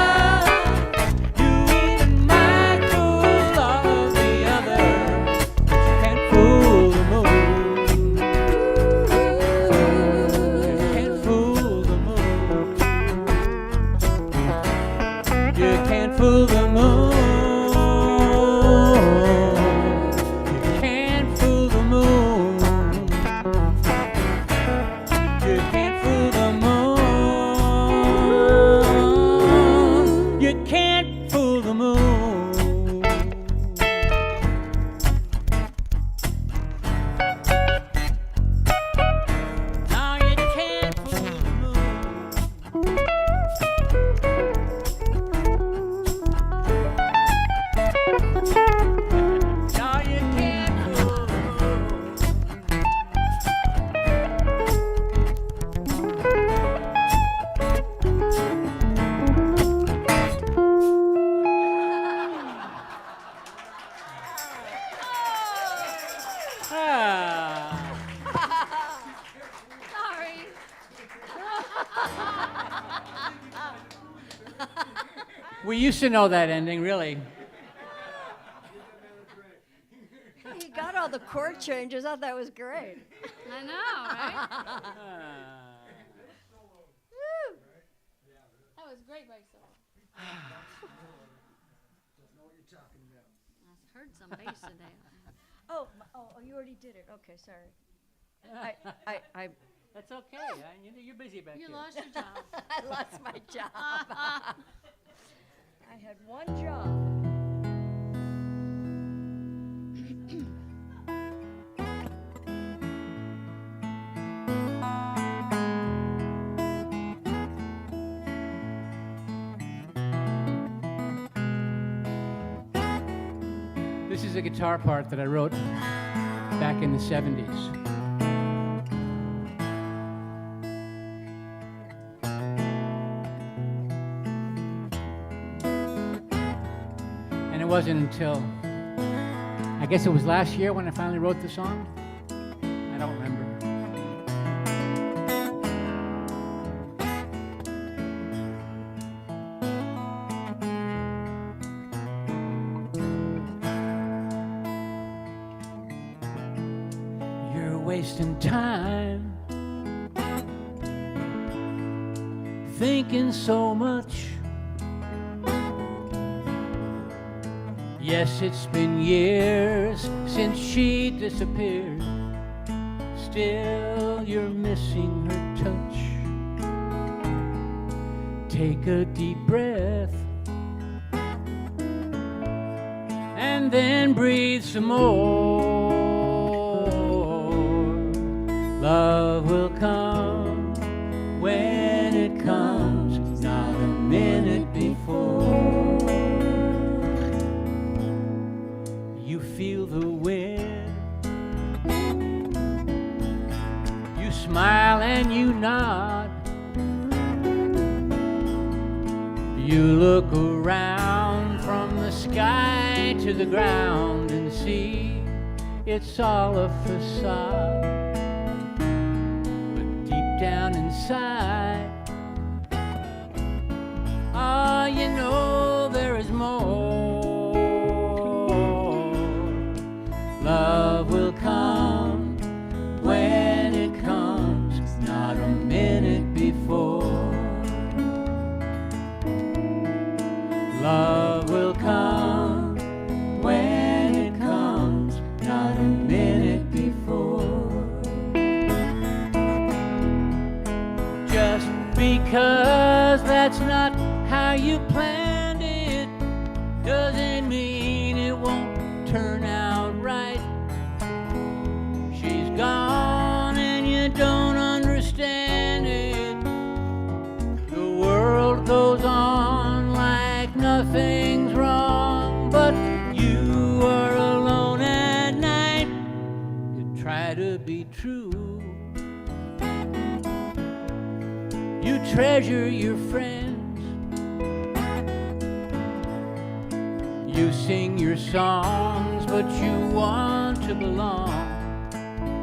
you even might fool all of the others, but you can't fool the moon. You can't fool the moon. You can't fool the moon. Sorry. We used to know that ending, really. You got all the chord changes. I thought that was great. I know, right? Woo. That was great, bass solo. I heard some bass today. Oh, you already did it. Okay, sorry. I That's okay. You're busy back You there. lost your job. I lost my job. I had one job. This is a guitar part that I wrote back in the 70s. wasn't until, I guess it was last year when I finally wrote the song. I don't remember. You're wasting time thinking so much. Yes, it's been years since she disappeared. Still, you're missing her touch. Take a deep breath and then breathe some more. Love will come when it comes, not a minute before. You feel the wind, you smile and you nod. You look around from the sky to the ground and see it's all a facade. But deep down inside, ah, you know there is more. Love will come when it comes, not a minute before. Love will come when it comes, not a minute before. Just because that's not how you planned it doesn't mean it won't turn out right. She's gone and you don't understand it. The world goes on like nothing's wrong, but you are alone at night. You try to be true. You treasure your friends. You sing your songs, but you want to belong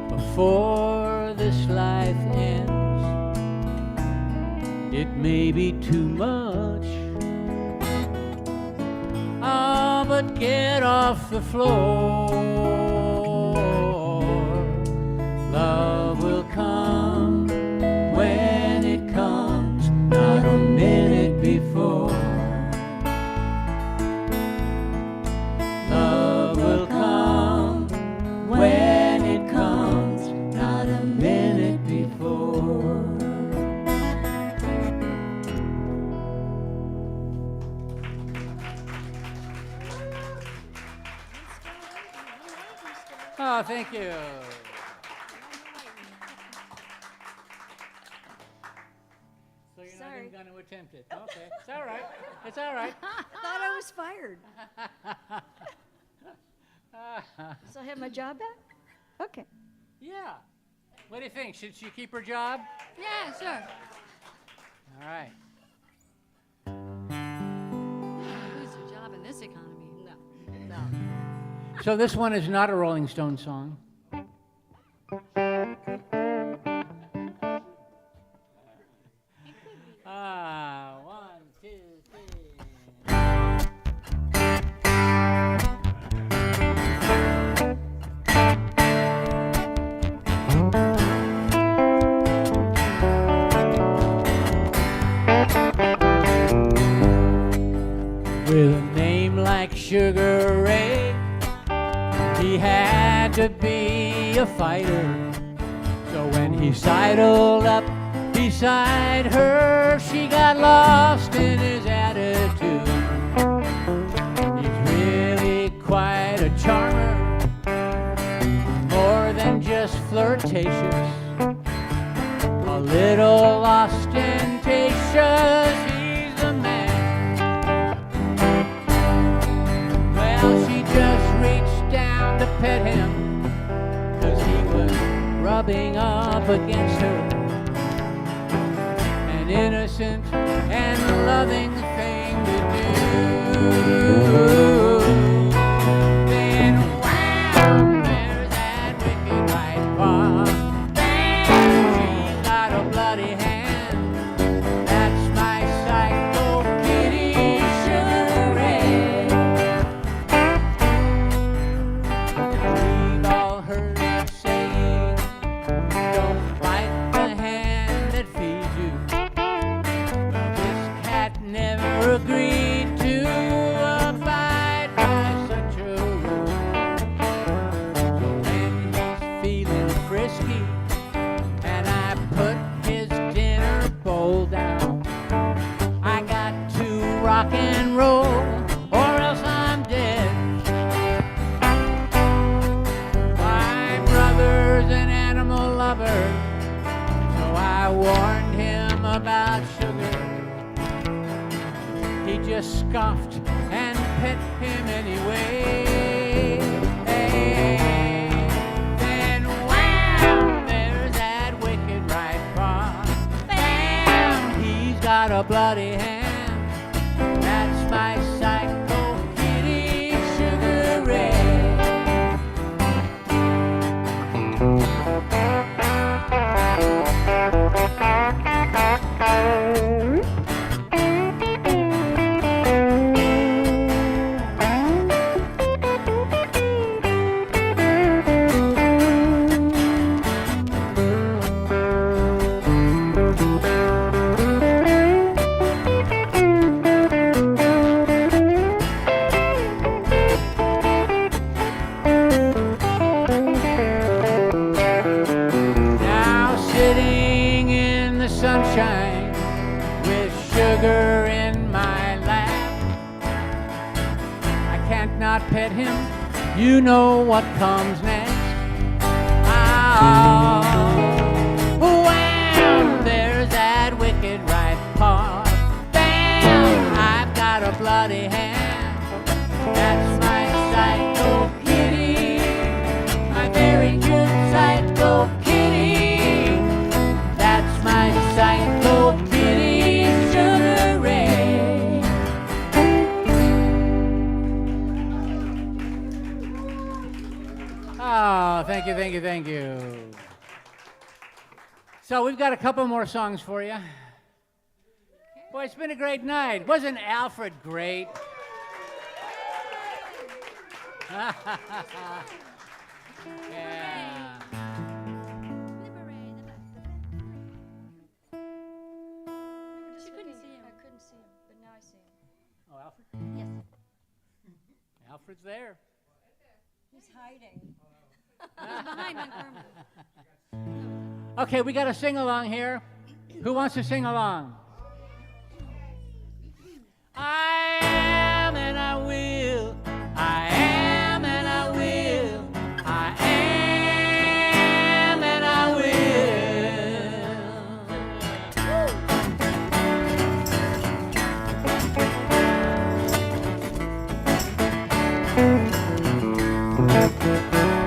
before this life ends. It may be too much, ah, but get off the floor. Love will come when it comes, not a minute before. Love will come when it comes, not a minute before. Oh, thank you. So you're not Sorry. even going to attempt it. Okay, it's all right. It's all right. I thought I was fired. So I have my job back? Okay. Yeah. What do you think? Should she keep her job? Yeah, sure. All right. Lose a job in this economy. No, no. So this one is not a Rolling Stone song. One, two, three. With a name like Sugar Ray, he had to be a fighter. So when he sidled up beside her, she got lost in his attitude. He's really quite a charmer, more than just flirtatious, a little ostentatious. He's the man. Well, she just reached down to pet him, 'cause he was rubbing up against her. An innocent and loving thing to do. whiskey and I put his dinner bowl down. I got to rock and roll or else I'm dead. My brother's an animal lover, so I warned him about sugar. He just scoffed and pet him anyway. Then wham, there's that wicked right paw. Bam, he's got a bloody hand. That's my psycho kitty, Sugar Ray. Now sitting in the sunshine with sugar in my lap, I can't not pet him, you know what comes next. Oh, wham, there's that wicked right paw. Bam, I've got a bloody hand. That's my psycho kitty, my very good psycho kitty. That's my psycho kitty, Sugar Ray. Oh, thank you, thank you, thank you. So we've got a couple more songs for you. Boy, it's been a great night. Wasn't Alfred great? Yeah. She couldn't see him. I couldn't see him, but now I see him. Oh, Alfred? Yes. Alfred's there. He's hiding. He's behind my Carmen. Okay, we got a sing along here. Who wants to sing along? I am and I will. I am and I will. I am and I will.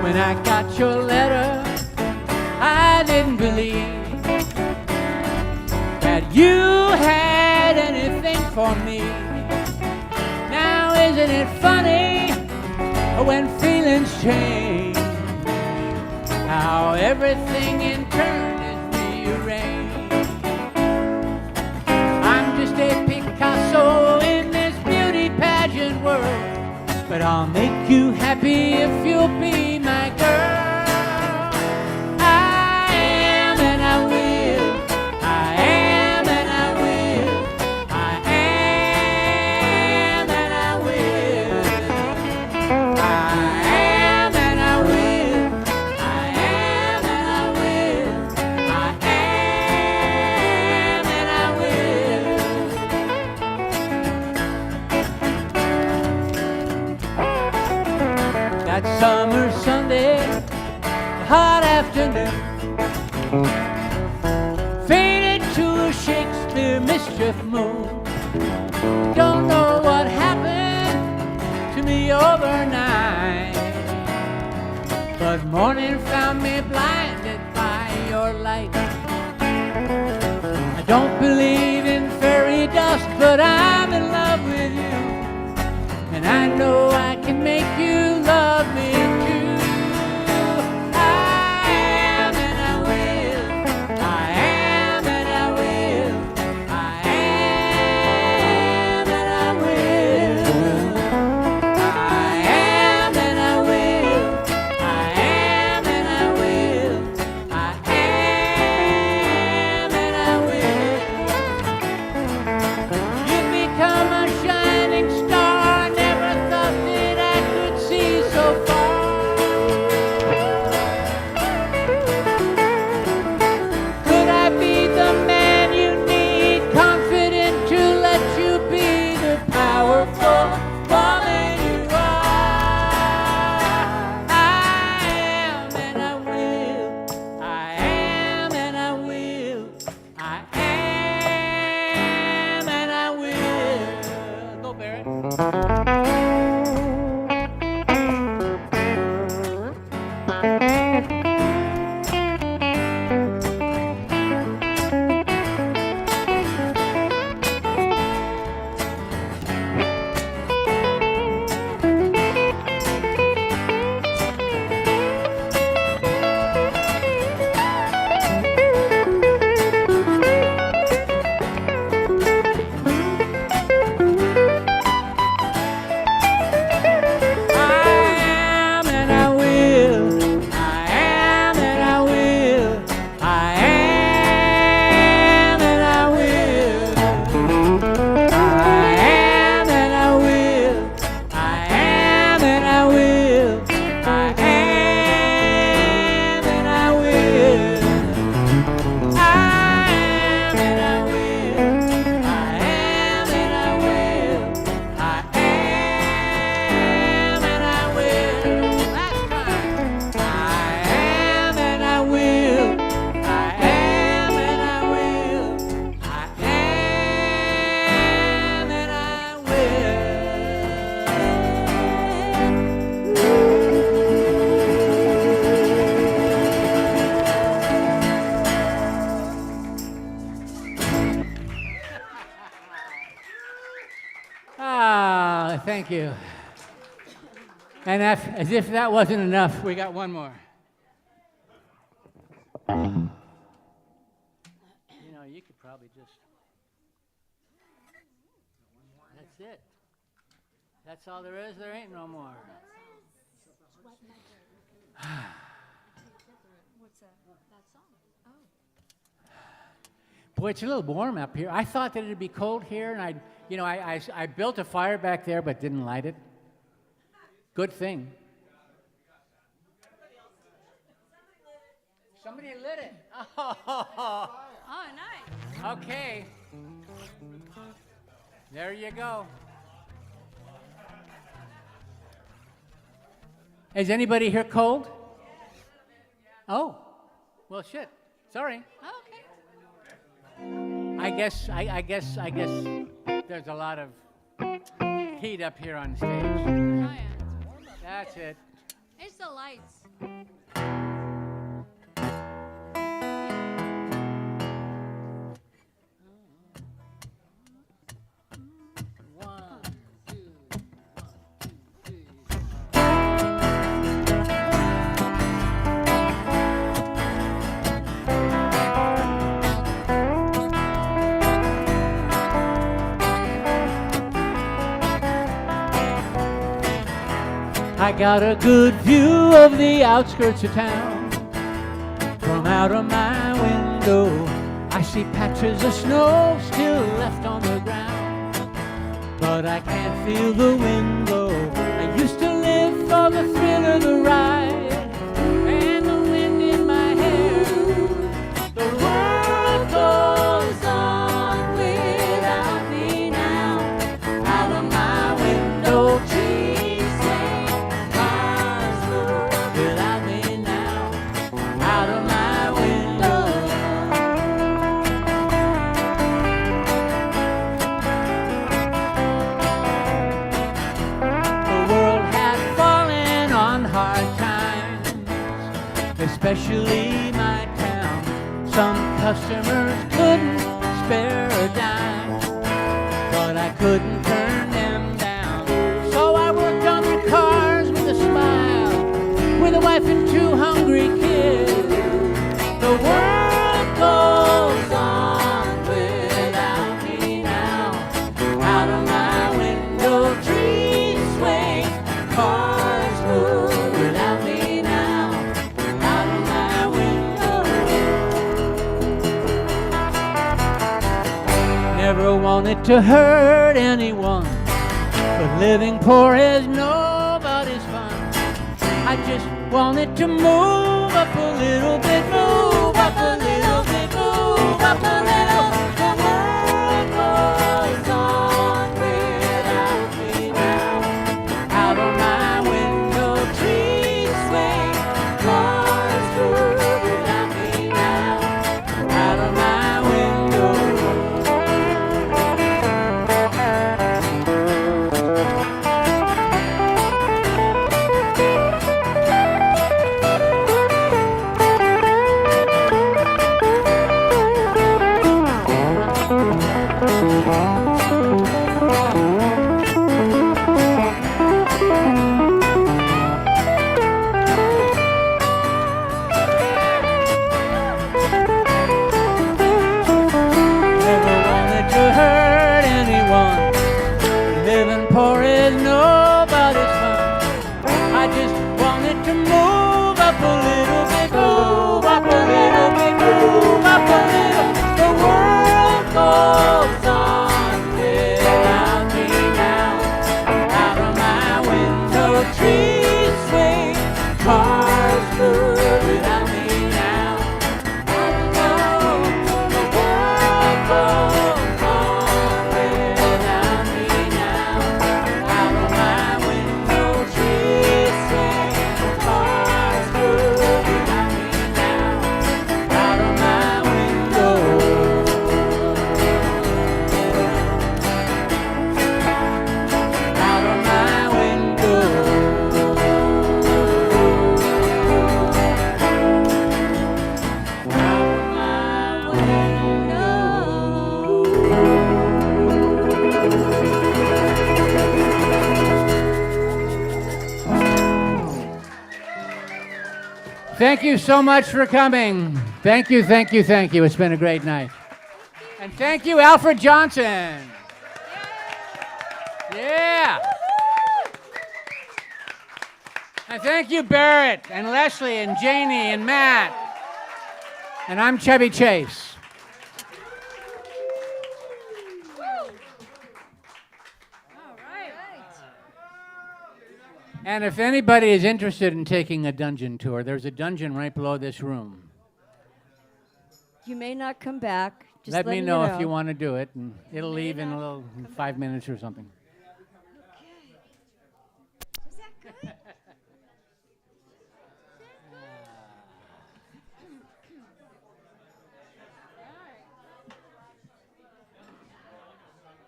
When I got your letter, I didn't believe that you had anything for me. Now isn't it funny when feelings change, how everything in turn is rearranged? I'm just a Picasso in this beauty pageant world, but I'll make you happy if you'll be my girl. That summer Sunday, hot afternoon, faded to a Shakespeare mischief moon. Don't know what happened to me overnight, but morning found me blinded by your light. I don't believe in fairy dust, but I'm in love with you, and I know I can make you love me too. I am and I will. I am and I will. I am and I will. I am and I will. I am and I will. I am and I will. You've become a shining star. I never thought this Thank you. And as if that wasn't enough, we got one more. You know, you could probably just. That's it. That's all there is. There ain't no more. What's that? That song. Oh. Boy, it's a little warm up here. I thought that it'd be cold here, and I built a fire back there, but didn't light it. Good thing. Somebody lit it. Oh, Oh, nice. okay. There you go. Is anybody here cold? Oh, well, shit. Sorry. Oh, okay. I guess there's a lot of heat up here on stage. Oh, yeah. That's it. It's the lights. One, two, three. I got a good view of the outskirts of town. From out of my window, I see patches of snow still left on the ground. But I can't feel the wind blow. I used to live for the thrill of the ride and the wind in my hair. The world goes on without me now. Out of my window, trees sway, cars move without me now. Out of my window. The world had fallen on hard times, especially my town. Some customers couldn't spare a dime, but I couldn't turn them down. So I worked on the cars with a smile, with a wife and two hungry kids. The world goes on without me now. Out of my window, trees sway, cars move without me now. Out of my window. Never wanted to hurt anyone, but living poor is nobody's fun. I just wanted to move up a little bit, move up a little bit, move up a little. The world goes on without me now. Out of my window, trees sway, cars move without me now. Out of my window. Thank you so much for coming. Thank you, thank you, thank you. It's been a great night. And thank you, Alfred Johnson. Yeah. And thank you, Barrett and Leslie and Janie and Matt. And I'm Chevy Chase. All right. And if anybody is interested in taking a dungeon tour, there's a dungeon right below this room. You may not come back. Just Let me letting know you if you want to do it, and it'll leave in a little 5 minutes or something. Was that good?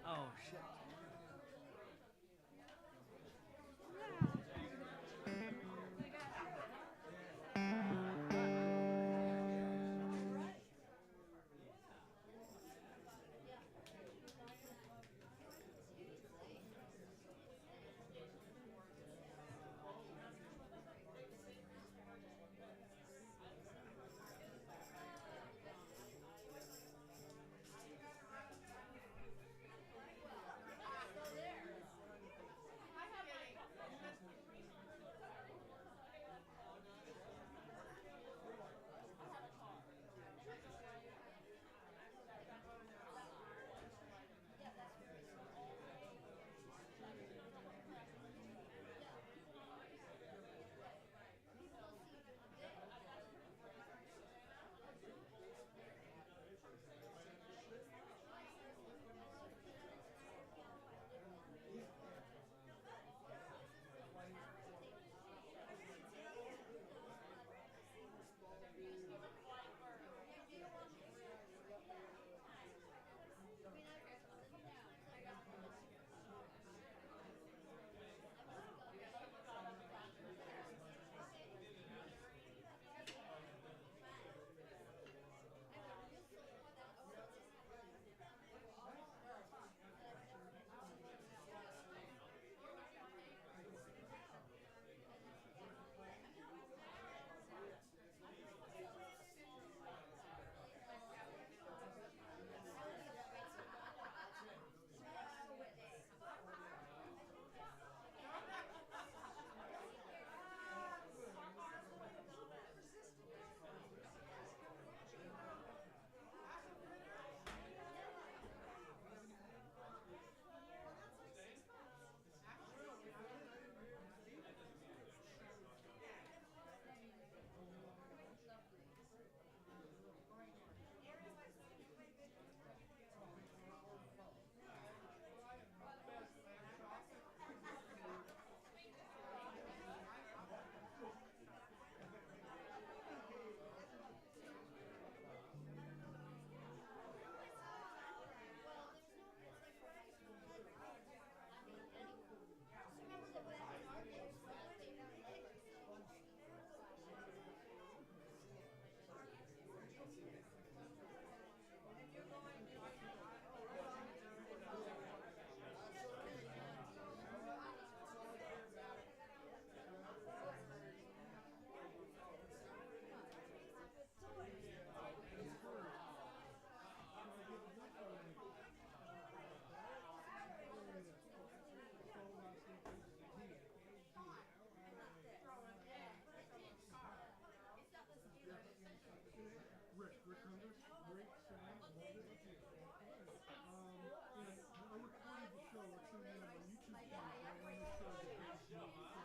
Oh, shit. I recorded the show. It's on my YouTube page. I want to make sure that